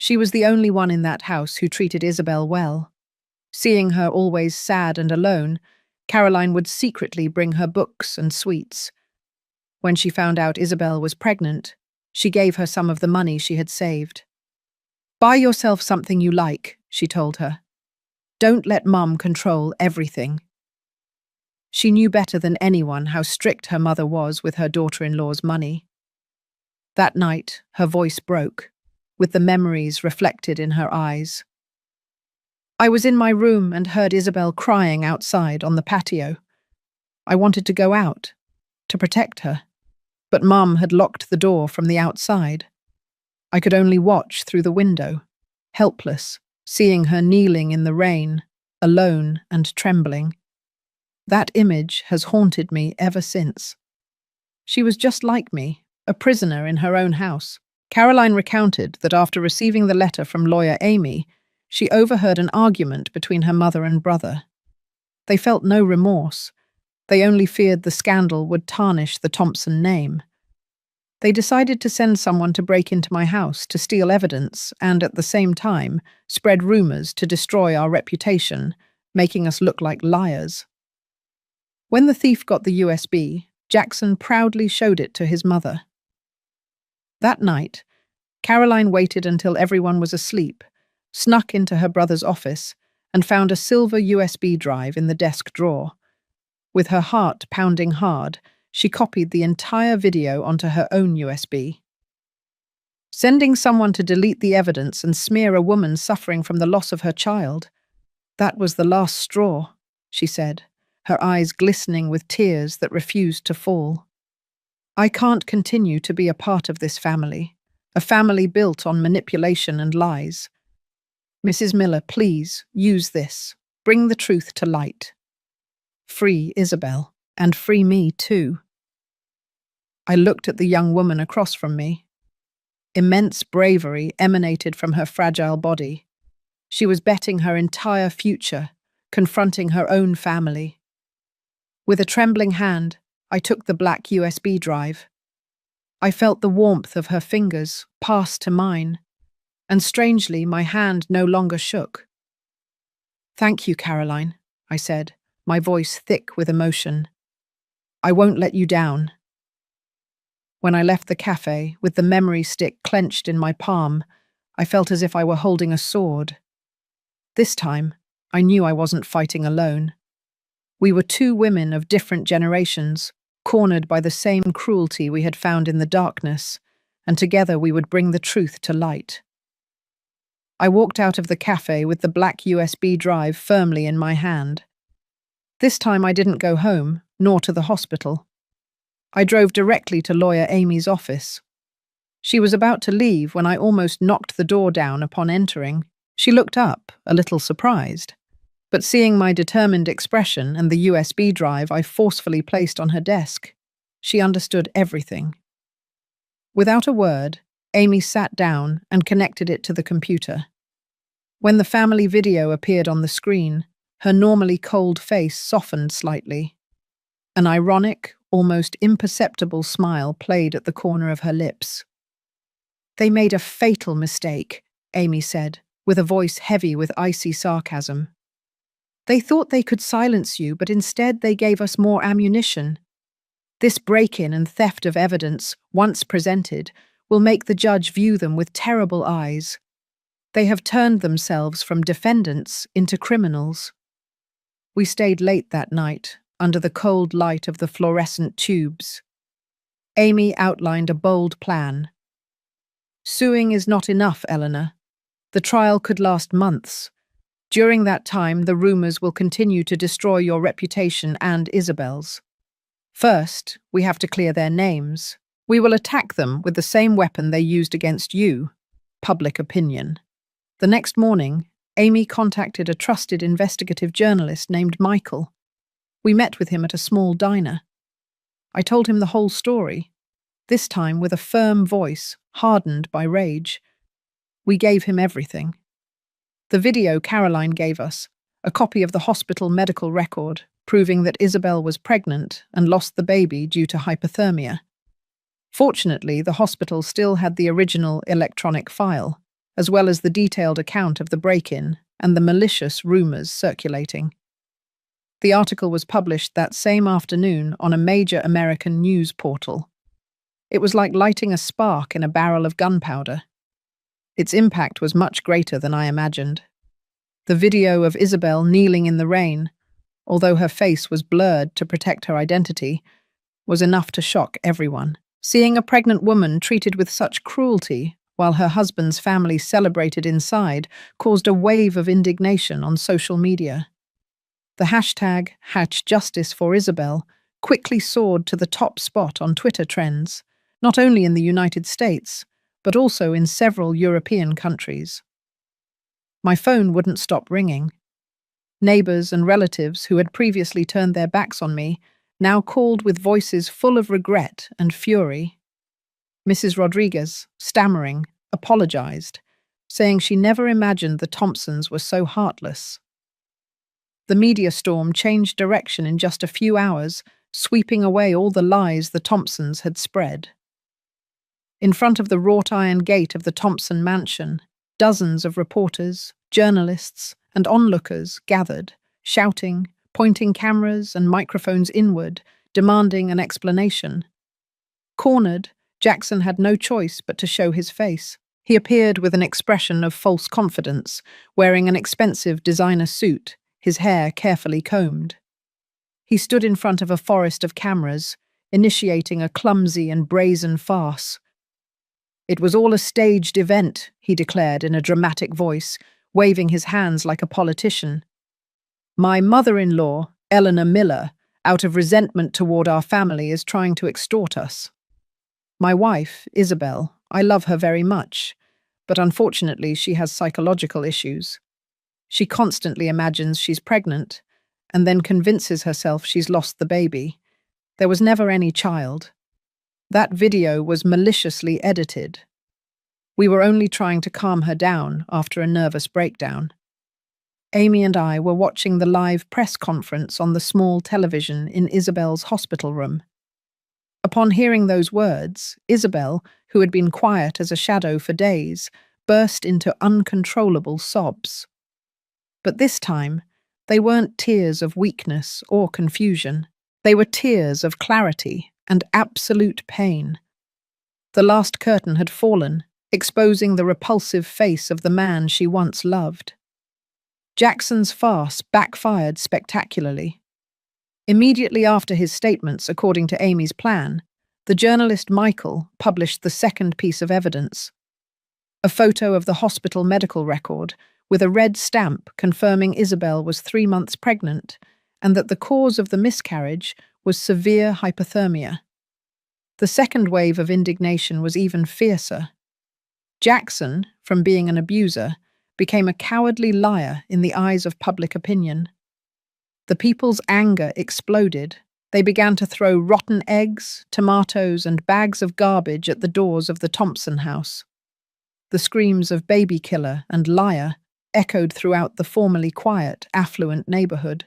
She was the only one in that house who treated Isabel well. Seeing her always sad and alone, Caroline would secretly bring her books and sweets. When she found out Isabel was pregnant, she gave her some of the money she had saved. "Buy yourself something you like," she told her. "Don't let Mum control everything." She knew better than anyone how strict her mother was with her daughter-in-law's money. That night, her voice broke, with the memories reflected in her eyes. "I was in my room and heard Isabel crying outside on the patio. I wanted to go out, to protect her, but Mum had locked the door from the outside. I could only watch through the window, helpless, seeing her kneeling in the rain, alone and trembling. That image has haunted me ever since. She was just like me, a prisoner in her own house." Caroline recounted that after receiving the letter from lawyer Amy, she overheard an argument between her mother and brother. They felt no remorse. They only feared the scandal would tarnish the Thompson name. "They decided to send someone to break into my house to steal evidence and, at the same time, spread rumors to destroy our reputation, making us look like liars." When the thief got the USB, Jackson proudly showed it to his mother. That night, Caroline waited until everyone was asleep, snuck into her brother's office, and found a silver USB drive in the desk drawer. With her heart pounding hard, she copied the entire video onto her own USB. Sending someone to delete the evidence and smear a woman suffering from the loss of her child, that was the last straw, she said, her eyes glistening with tears that refused to fall. "I can't continue to be a part of this family, a family built on manipulation and lies. Mrs. Miller, please, use this. Bring the truth to light. Free Isabel, and free me too." I looked at the young woman across from me. Immense bravery emanated from her fragile body. She was betting her entire future, confronting her own family. With a trembling hand, I took the black USB drive. I felt the warmth of her fingers pass to mine, and strangely my hand no longer shook. "Thank you, Caroline," I said, my voice thick with emotion. "I won't let you down." When I left the cafe, with the memory stick clenched in my palm, I felt as if I were holding a sword. This time, I knew I wasn't fighting alone. We were two women of different generations, cornered by the same cruelty we had found in the darkness, and together we would bring the truth to light. I walked out of the cafe with the black USB drive firmly in my hand. This time I didn't go home, nor to the hospital. I drove directly to lawyer Amy's office. She was about to leave when I almost knocked the door down upon entering. She looked up, a little surprised. But seeing my determined expression and the USB drive I forcefully placed on her desk, she understood everything. Without a word, Amy sat down and connected it to the computer. When the family video appeared on the screen, her normally cold face softened slightly. An ironic, almost imperceptible smile played at the corner of her lips. "They made a fatal mistake," Amy said, with a voice heavy with icy sarcasm. "They thought they could silence you, but instead they gave us more ammunition. This break-in and theft of evidence, once presented, will make the judge view them with terrible eyes. They have turned themselves from defendants into criminals." We stayed late that night, under the cold light of the fluorescent tubes. Amy outlined a bold plan. "Suing is not enough, Eleanor. The trial could last months. During that time, the rumors will continue to destroy your reputation and Isabel's. First, we have to clear their names. We will attack them with the same weapon they used against you: public opinion." The next morning, Amy contacted a trusted investigative journalist named Michael. We met with him at a small diner. I told him the whole story, this time with a firm voice, hardened by rage. We gave him everything. The video Caroline gave us, a copy of the hospital medical record, proving that Isabel was pregnant and lost the baby due to hypothermia. Fortunately, the hospital still had the original electronic file, as well as the detailed account of the break-in and the malicious rumors circulating. The article was published that same afternoon on a major American news portal. It was like lighting a spark in a barrel of gunpowder. Its impact was much greater than I imagined. The video of Isabel kneeling in the rain, although her face was blurred to protect her identity, was enough to shock everyone. Seeing a pregnant woman treated with such cruelty while her husband's family celebrated inside caused a wave of indignation on social media. The hashtag #JusticeForIsabel quickly soared to the top spot on Twitter trends, not only in the United States, but also in several European countries. My phone wouldn't stop ringing. Neighbors and relatives who had previously turned their backs on me now called with voices full of regret and fury. Mrs. Rodriguez, stammering, apologized, saying she never imagined the Thompsons were so heartless. The media storm changed direction in just a few hours, sweeping away all the lies the Thompsons had spread. In front of the wrought iron gate of the Thompson mansion, dozens of reporters, journalists, and onlookers gathered, shouting, pointing cameras and microphones inward, demanding an explanation. Cornered, Jackson had no choice but to show his face. He appeared with an expression of false confidence, wearing an expensive designer suit, his hair carefully combed. He stood in front of a forest of cameras, initiating a clumsy and brazen farce. "It was all a staged event," he declared in a dramatic voice, waving his hands like a politician. "My mother-in-law, Eleanor Miller, out of resentment toward our family, is trying to extort us. My wife, Isabel, I love her very much, but unfortunately she has psychological issues. She constantly imagines she's pregnant and then convinces herself she's lost the baby. There was never any child. That video was maliciously edited. We were only trying to calm her down after a nervous breakdown." Amy and I were watching the live press conference on the small television in Isabel's hospital room. Upon hearing those words, Isabel, who had been quiet as a shadow for days, burst into uncontrollable sobs. But this time, they weren't tears of weakness or confusion. They were tears of clarity and absolute pain. The last curtain had fallen, exposing the repulsive face of the man she once loved. Jackson's farce backfired spectacularly. Immediately after his statements, according to Amy's plan, the journalist Michael published the second piece of evidence, a photo of the hospital medical record with a red stamp confirming Isabel was 3 months pregnant and that the cause of the miscarriage was severe hypothermia. The second wave of indignation was even fiercer. Jackson, from being an abuser, became a cowardly liar in the eyes of public opinion. The people's anger exploded. They began to throw rotten eggs, tomatoes, and bags of garbage at the doors of the Thompson house. The screams of baby killer and liar echoed throughout the formerly quiet, affluent neighborhood.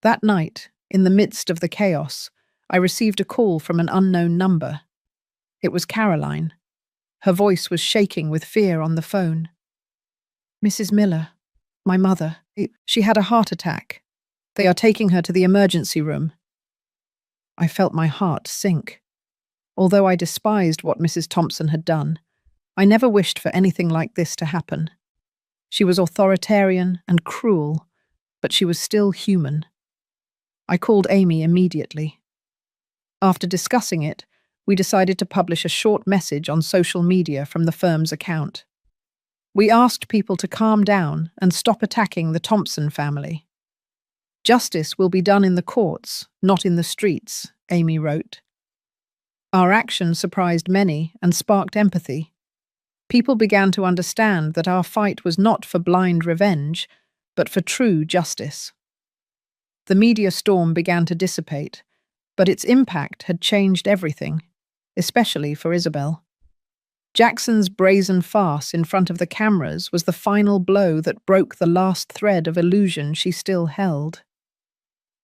That night, in the midst of the chaos, I received a call from an unknown number. It was Caroline. Her voice was shaking with fear on the phone. "Mrs. Miller, my mother, she had a heart attack. They are taking her to the emergency room." I felt my heart sink. Although I despised what Mrs. Thompson had done, I never wished for anything like this to happen. She was authoritarian and cruel, but she was still human. I called Amy immediately. After discussing it, we decided to publish a short message on social media from the firm's account. We asked people to calm down and stop attacking the Thompson family. "Justice will be done in the courts, not in the streets," Amy wrote. Our action surprised many and sparked empathy. People began to understand that our fight was not for blind revenge, but for true justice. The media storm began to dissipate, but its impact had changed everything, especially for Isabel. Jackson's brazen farce in front of the cameras was the final blow that broke the last thread of illusion she still held.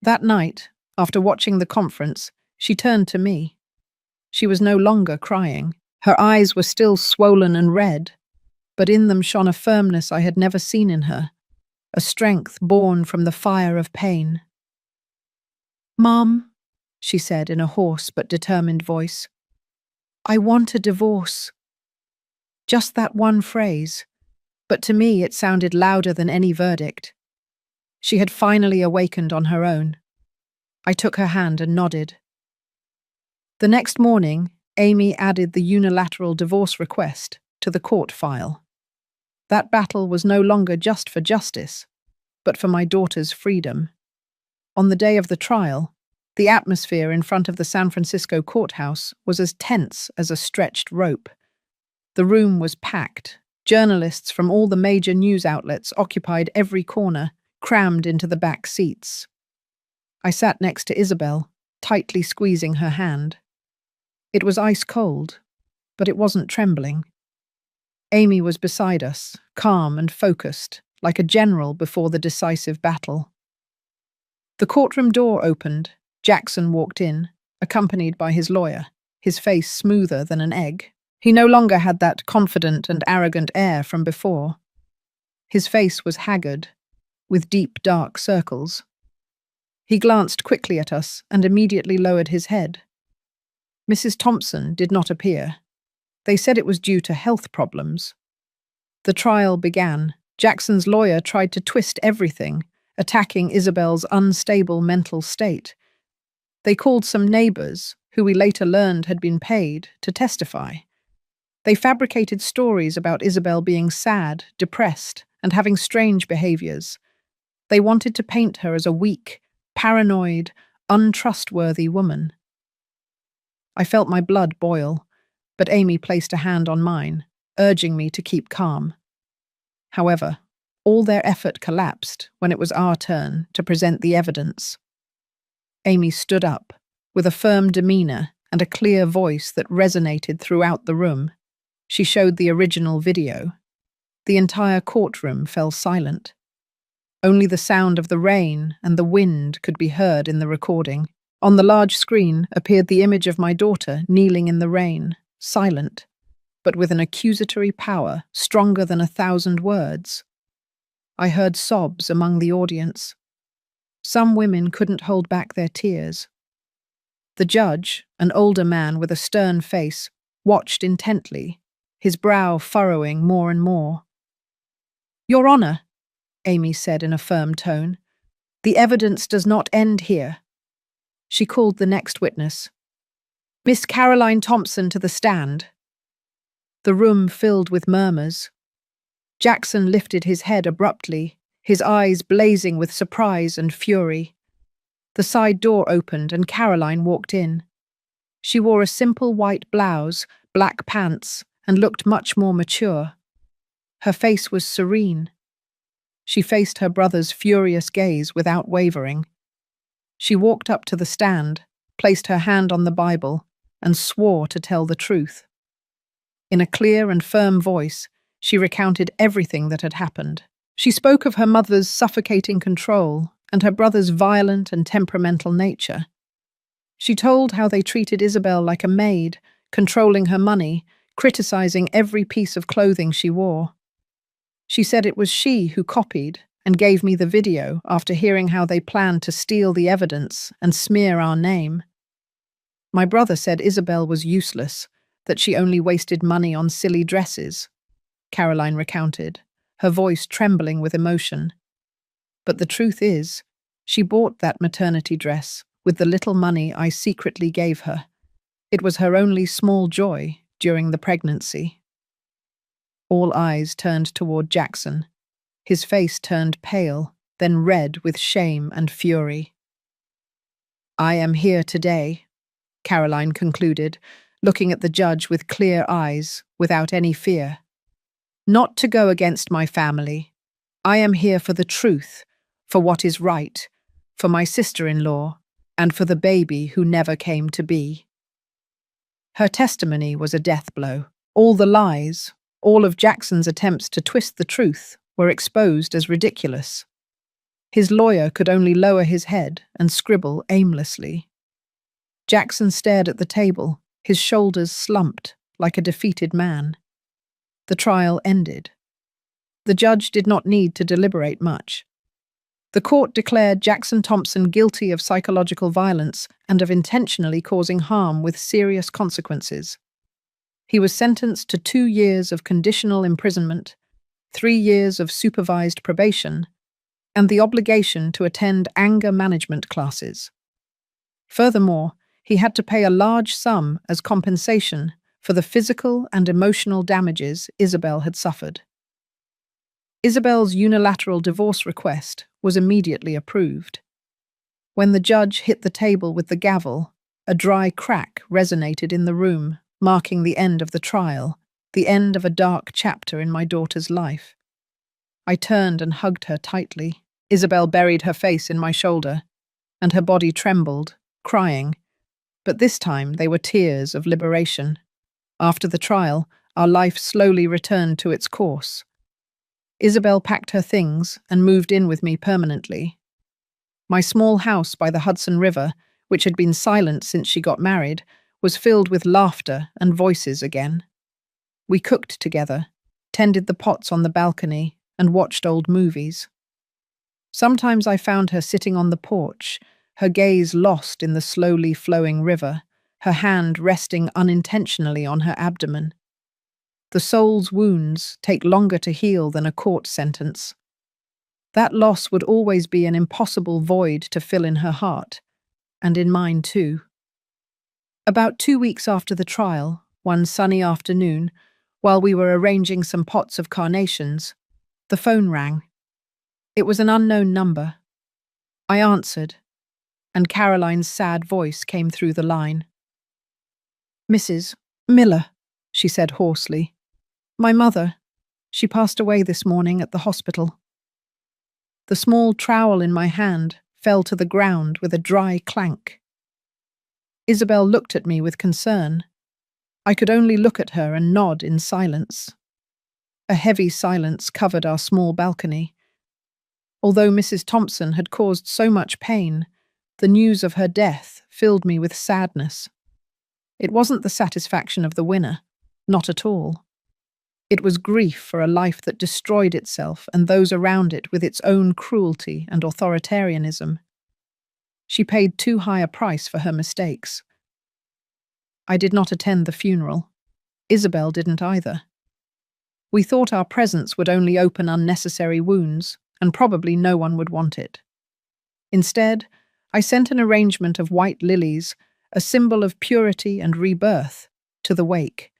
That night, after watching the conference, she turned to me. She was no longer crying. Her eyes were still swollen and red, but in them shone a firmness I had never seen in her, a strength born from the fire of pain. "Mom," she said in a hoarse but determined voice, "I want a divorce." Just that one phrase, but to me it sounded louder than any verdict. She had finally awakened on her own. I took her hand and nodded. The next morning, Amy added the unilateral divorce request to the court file. That battle was no longer just for justice, but for my daughter's freedom. On the day of the trial, the atmosphere in front of the San Francisco courthouse was as tense as a stretched rope. The room was packed. Journalists from all the major news outlets occupied every corner, crammed into the back seats. I sat next to Isabel, tightly squeezing her hand. It was ice cold, but it wasn't trembling. Amy was beside us, calm and focused, like a general before the decisive battle. The courtroom door opened. Jackson walked in, accompanied by his lawyer, his face smoother than an egg. He no longer had that confident and arrogant air from before. His face was haggard, with deep, dark circles. He glanced quickly at us and immediately lowered his head. Mrs. Thompson did not appear. They said it was due to health problems. The trial began. Jackson's lawyer tried to twist everything, attacking Isabel's unstable mental state. They called some neighbors, who we later learned had been paid, to testify. They fabricated stories about Isabel being sad, depressed, and having strange behaviors. They wanted to paint her as a weak, paranoid, untrustworthy woman. I felt my blood boil, but Amy placed a hand on mine, urging me to keep calm. However, all their effort collapsed when it was our turn to present the evidence. Amy stood up, with a firm demeanor and a clear voice that resonated throughout the room. She showed the original video. The entire courtroom fell silent. Only the sound of the rain and the wind could be heard in the recording. On the large screen appeared the image of my daughter kneeling in the rain, silent, but with an accusatory power stronger than 1,000 words. I heard sobs among the audience. Some women couldn't hold back their tears. The judge, an older man with a stern face, watched intently, his brow furrowing more and more. "Your Honor," Amy said in a firm tone. "The evidence does not end here." She called the next witness. "Miss Caroline Thompson to the stand." The room filled with murmurs. Jackson lifted his head abruptly, his eyes blazing with surprise and fury. The side door opened and Caroline walked in. She wore a simple white blouse, black pants, and looked much more mature. Her face was serene. She faced her brother's furious gaze without wavering. She walked up to the stand, placed her hand on the Bible, and swore to tell the truth. In a clear and firm voice, she recounted everything that had happened. She spoke of her mother's suffocating control and her brother's violent and temperamental nature. She told how they treated Isabel like a maid, controlling her money, criticizing every piece of clothing she wore. She said it was she who copied and gave me the video after hearing how they planned to steal the evidence and smear our name. My brother said Isabel was useless, that she only wasted money on silly dresses, Caroline recounted, her voice trembling with emotion. But the truth is, she bought that maternity dress with the little money I secretly gave her. It was her only small joy during the pregnancy. All eyes turned toward Jackson. His face turned pale, then red with shame and fury. "I am here today," Caroline concluded, looking at the judge with clear eyes, without any fear. "Not to go against my family. I am here for the truth, for what is right, for my sister-in-law, and for the baby who never came to be." Her testimony was a death blow. All the lies, all of Jackson's attempts to twist the truth, were exposed as ridiculous. His lawyer could only lower his head and scribble aimlessly. Jackson stared at the table, his shoulders slumped like a defeated man. The trial ended. The judge did not need to deliberate much. The court declared Jackson Thompson guilty of psychological violence and of intentionally causing harm with serious consequences. He was sentenced to 2 years of conditional imprisonment, 3 years of supervised probation, and the obligation to attend anger management classes. Furthermore, he had to pay a large sum as compensation for the physical and emotional damages Isabel had suffered. Isabel's unilateral divorce request was immediately approved. When the judge hit the table with the gavel, a dry crack resonated in the room, marking the end of the trial, the end of a dark chapter in my daughter's life. I turned and hugged her tightly. Isabel buried her face in my shoulder, and her body trembled, crying. But this time they were tears of liberation. After the trial, our life slowly returned to its course. Isabel packed her things and moved in with me permanently. My small house by the Hudson River, which had been silent since she got married, was filled with laughter and voices again. We cooked together, tended the pots on the balcony, and watched old movies. Sometimes I found her sitting on the porch, her gaze lost in the slowly flowing river, her hand resting unintentionally on her abdomen. The soul's wounds take longer to heal than a court sentence. That loss would always be an impossible void to fill in her heart, and in mine too. About 2 weeks after the trial, one sunny afternoon, while we were arranging some pots of carnations, the phone rang. It was an unknown number. I answered, and Caroline's sad voice came through the line. "Mrs. Miller," she said hoarsely. "My mother. She passed away this morning at the hospital." The small trowel in my hand fell to the ground with a dry clank. Isabel looked at me with concern. I could only look at her and nod in silence. A heavy silence covered our small balcony. Although Mrs. Thompson had caused so much pain, the news of her death filled me with sadness. It wasn't the satisfaction of the winner, not at all. It was grief for a life that destroyed itself and those around it with its own cruelty and authoritarianism. She paid too high a price for her mistakes. I did not attend the funeral. Isabel didn't either. We thought our presence would only open unnecessary wounds, and probably no one would want it. Instead, I sent an arrangement of white lilies, a symbol of purity and rebirth, to the wake.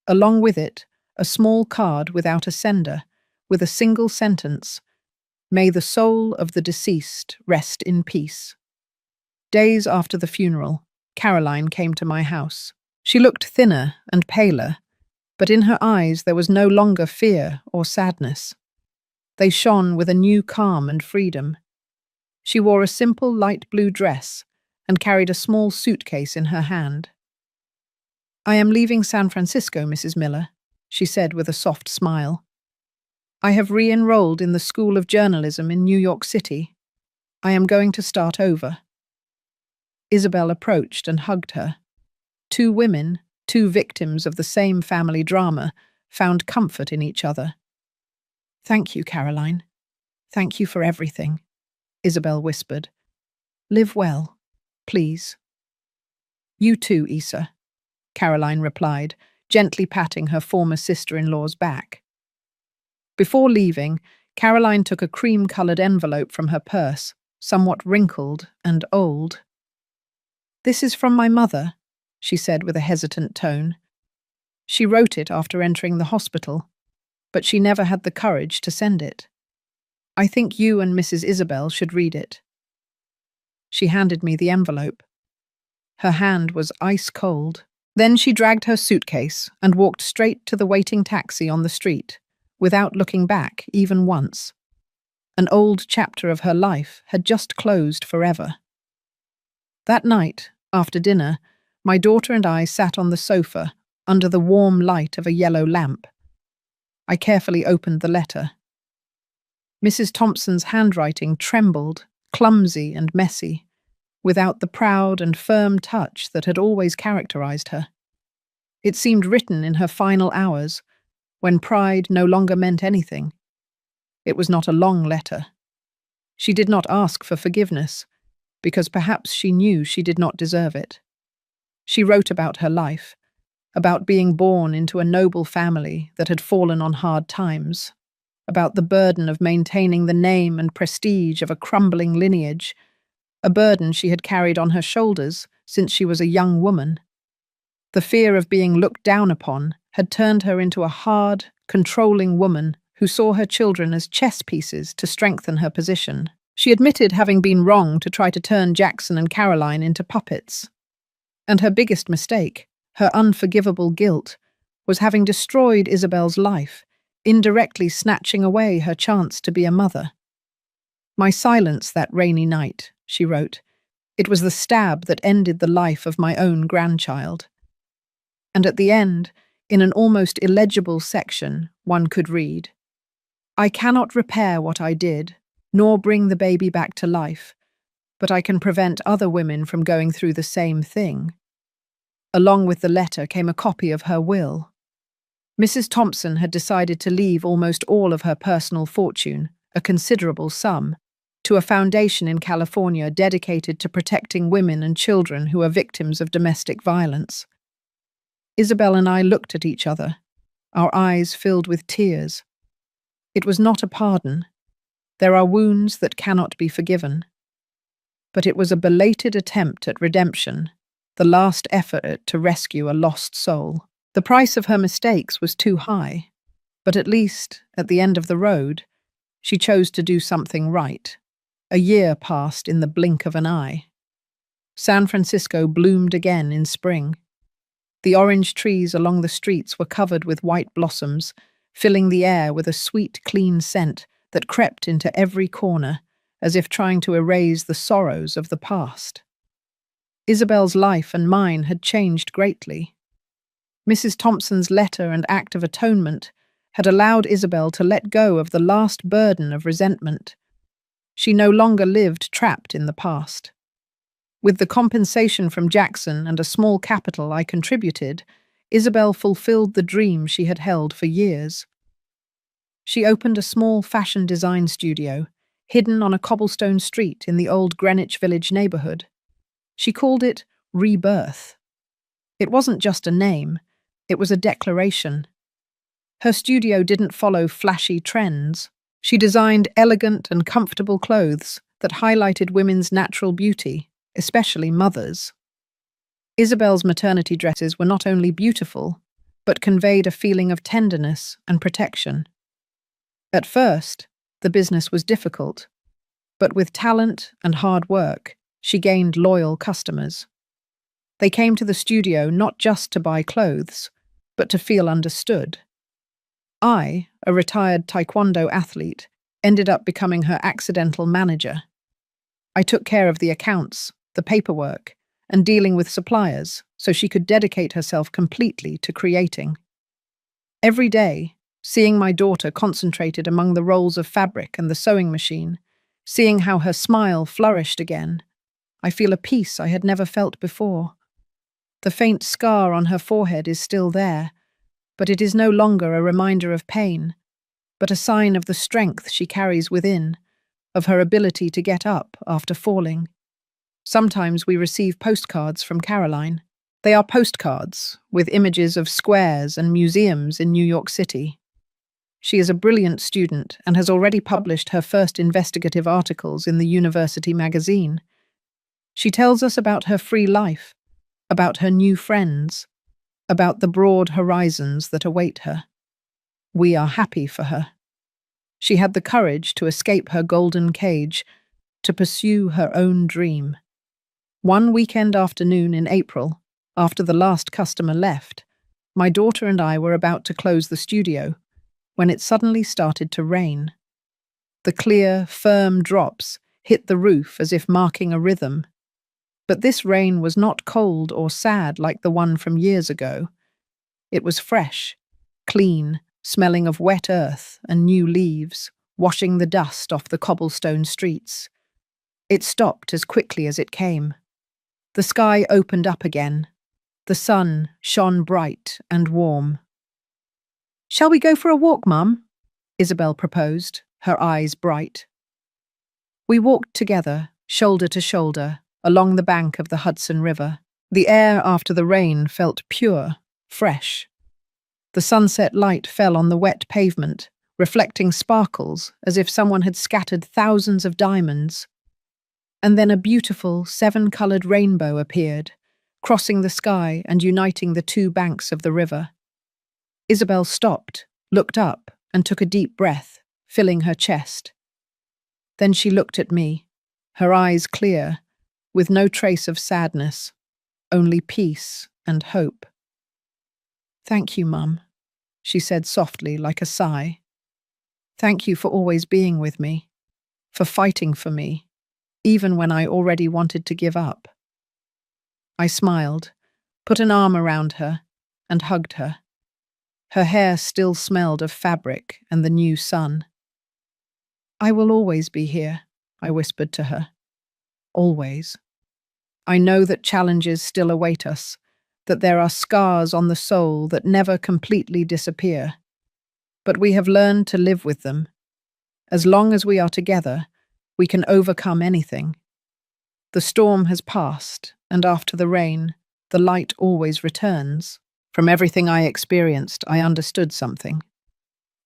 Along with it, a small card without a sender, with a single sentence, "May the soul of the deceased rest in peace." Days after the funeral, Caroline came to my house. She looked thinner and paler, but in her eyes there was no longer fear or sadness. They shone with a new calm and freedom. She wore a simple light blue dress and carried a small suitcase in her hand. "I am leaving San Francisco, Mrs. Miller," she said with a soft smile. "I have re-enrolled in the School of Journalism in New York City. I am going to start over." Isabel approached and hugged her. Two women, two victims of the same family drama, found comfort in each other. "Thank you, Caroline. Thank you for everything," Isabel whispered. "Live well, please." "You too, Isa," Caroline replied, gently patting her former sister-in-law's back. Before leaving, Caroline took a cream-colored envelope from her purse, somewhat wrinkled and old. "This is from my mother," she said with a hesitant tone. "She wrote it after entering the hospital, but she never had the courage to send it. I think you and Mrs. Isabel should read it." She handed me the envelope. Her hand was ice cold. Then she dragged her suitcase and walked straight to the waiting taxi on the street, without looking back even once. An old chapter of her life had just closed forever. That night, after dinner, my daughter and I sat on the sofa under the warm light of a yellow lamp. I carefully opened the letter. Mrs. Thompson's handwriting trembled, clumsy and messy, without the proud and firm touch that had always characterized her. It seemed written in her final hours, when pride no longer meant anything. It was not a long letter. She did not ask for forgiveness, because perhaps she knew she did not deserve it. She wrote about her life, about being born into a noble family that had fallen on hard times, about the burden of maintaining the name and prestige of a crumbling lineage, a burden she had carried on her shoulders since she was a young woman. The fear of being looked down upon had turned her into a hard, controlling woman who saw her children as chess pieces to strengthen her position. She admitted having been wrong to try to turn Jackson and Caroline into puppets. And her biggest mistake, her unforgivable guilt, was having destroyed Isabel's life, indirectly snatching away her chance to be a mother. "My silence that rainy night," she wrote. "It was the stab that ended the life of my own grandchild." And at the end, in an almost illegible section, one could read, "I cannot repair what I did, nor bring the baby back to life, but I can prevent other women from going through the same thing." Along with the letter came a copy of her will. Mrs. Thompson had decided to leave almost all of her personal fortune, a considerable sum, to a foundation in California dedicated to protecting women and children who are victims of domestic violence. Isabel and I looked at each other, our eyes filled with tears. It was not a pardon. There are wounds that cannot be forgiven. But it was a belated attempt at redemption, the last effort to rescue a lost soul. The price of her mistakes was too high, but at least, at the end of the road, she chose to do something right. A year passed in the blink of an eye. San Francisco bloomed again in spring. The orange trees along the streets were covered with white blossoms, filling the air with a sweet, clean scent that crept into every corner, as if trying to erase the sorrows of the past. Isabel's life and mine had changed greatly. Mrs. Thompson's letter and act of atonement had allowed Isabel to let go of the last burden of resentment. She no longer lived trapped in the past. With the compensation from Jackson and a small capital I contributed, Isabel fulfilled the dream she had held for years. She opened a small fashion design studio, hidden on a cobblestone street in the old Greenwich Village neighborhood. She called it Rebirth. It wasn't just a name, it was a declaration. Her studio didn't follow flashy trends. She designed elegant and comfortable clothes that highlighted women's natural beauty, especially mothers. Isabel's maternity dresses were not only beautiful, but conveyed a feeling of tenderness and protection. At first, the business was difficult, but with talent and hard work, she gained loyal customers. They came to the studio not just to buy clothes, but to feel understood. I, a retired taekwondo athlete, ended up becoming her accidental manager. I took care of the accounts, the paperwork, and dealing with suppliers so she could dedicate herself completely to creating. Every day, seeing my daughter concentrated among the rolls of fabric and the sewing machine, seeing how her smile flourished again, I feel a peace I had never felt before. The faint scar on her forehead is still there, but it is no longer a reminder of pain, but a sign of the strength she carries within, of her ability to get up after falling. Sometimes we receive postcards from Caroline. They are postcards with images of squares and museums in New York City. She is a brilliant student and has already published her first investigative articles in the university magazine. She tells us about her free life, about her new friends, about the broad horizons that await her. We are happy for her. She had the courage to escape her golden cage, to pursue her own dream. One weekend afternoon in April, after the last customer left, my daughter and I were about to close the studio when it suddenly started to rain. The clear, firm drops hit the roof as if marking a rhythm. But this rain was not cold or sad like the one from years ago. It was fresh, clean, smelling of wet earth and new leaves, washing the dust off the cobblestone streets. It stopped as quickly as it came. The sky opened up again. The sun shone bright and warm. "Shall we go for a walk, Mum?" Isabel proposed, her eyes bright. We walked together, shoulder to shoulder, along the bank of the Hudson River. The air after the rain felt pure, fresh. The sunset light fell on the wet pavement, reflecting sparkles as if someone had scattered thousands of diamonds. And then a beautiful, seven-colored rainbow appeared, crossing the sky and uniting the two banks of the river. Isabel stopped, looked up, and took a deep breath, filling her chest. Then she looked at me, her eyes clear, with no trace of sadness, only peace and hope. "Thank you, Mum," she said softly like a sigh. "Thank you for always being with me, for fighting for me, even when I already wanted to give up." I smiled, put an arm around her, and hugged her. Her hair still smelled of fabric and the new sun. "I will always be here," I whispered to her. "Always. I know that challenges still await us, that there are scars on the soul that never completely disappear. But we have learned to live with them. As long as we are together, we can overcome anything. The storm has passed, and after the rain, the light always returns. From everything I experienced, I understood something.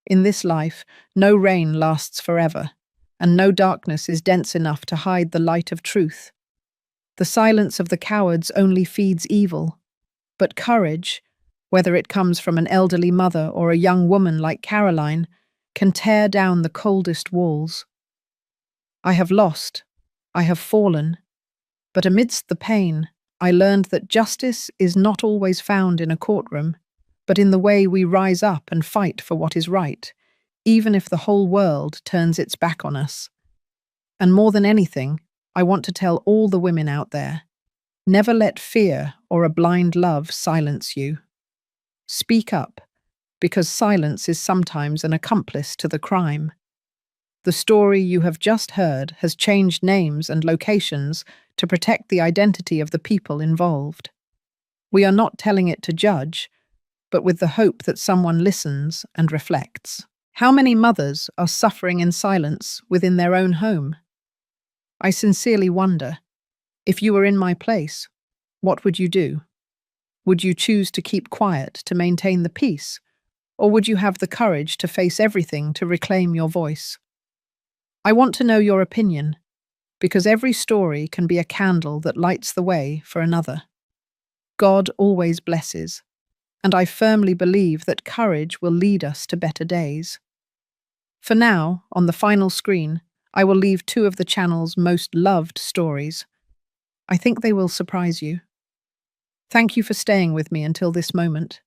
In this life, no rain lasts forever, and no darkness is dense enough to hide the light of truth. The silence of the cowards only feeds evil, but courage, whether it comes from an elderly mother or a young woman like Caroline, can tear down the coldest walls. I have lost, I have fallen, but amidst the pain, I learned that justice is not always found in a courtroom, but in the way we rise up and fight for what is right, even if the whole world turns its back on us. And more than anything, I want to tell all the women out there, never let fear or a blind love silence you. Speak up, because silence is sometimes an accomplice to the crime. The story you have just heard has changed names and locations to protect the identity of the people involved. We are not telling it to judge, but with the hope that someone listens and reflects. How many mothers are suffering in silence within their own home? I sincerely wonder, if you were in my place, what would you do? Would you choose to keep quiet to maintain the peace, or would you have the courage to face everything to reclaim your voice? I want to know your opinion, because every story can be a candle that lights the way for another. God always blesses, and I firmly believe that courage will lead us to better days. For now, on the final screen, I will leave two of the channel's most loved stories. I think they will surprise you. Thank you for staying with me until this moment.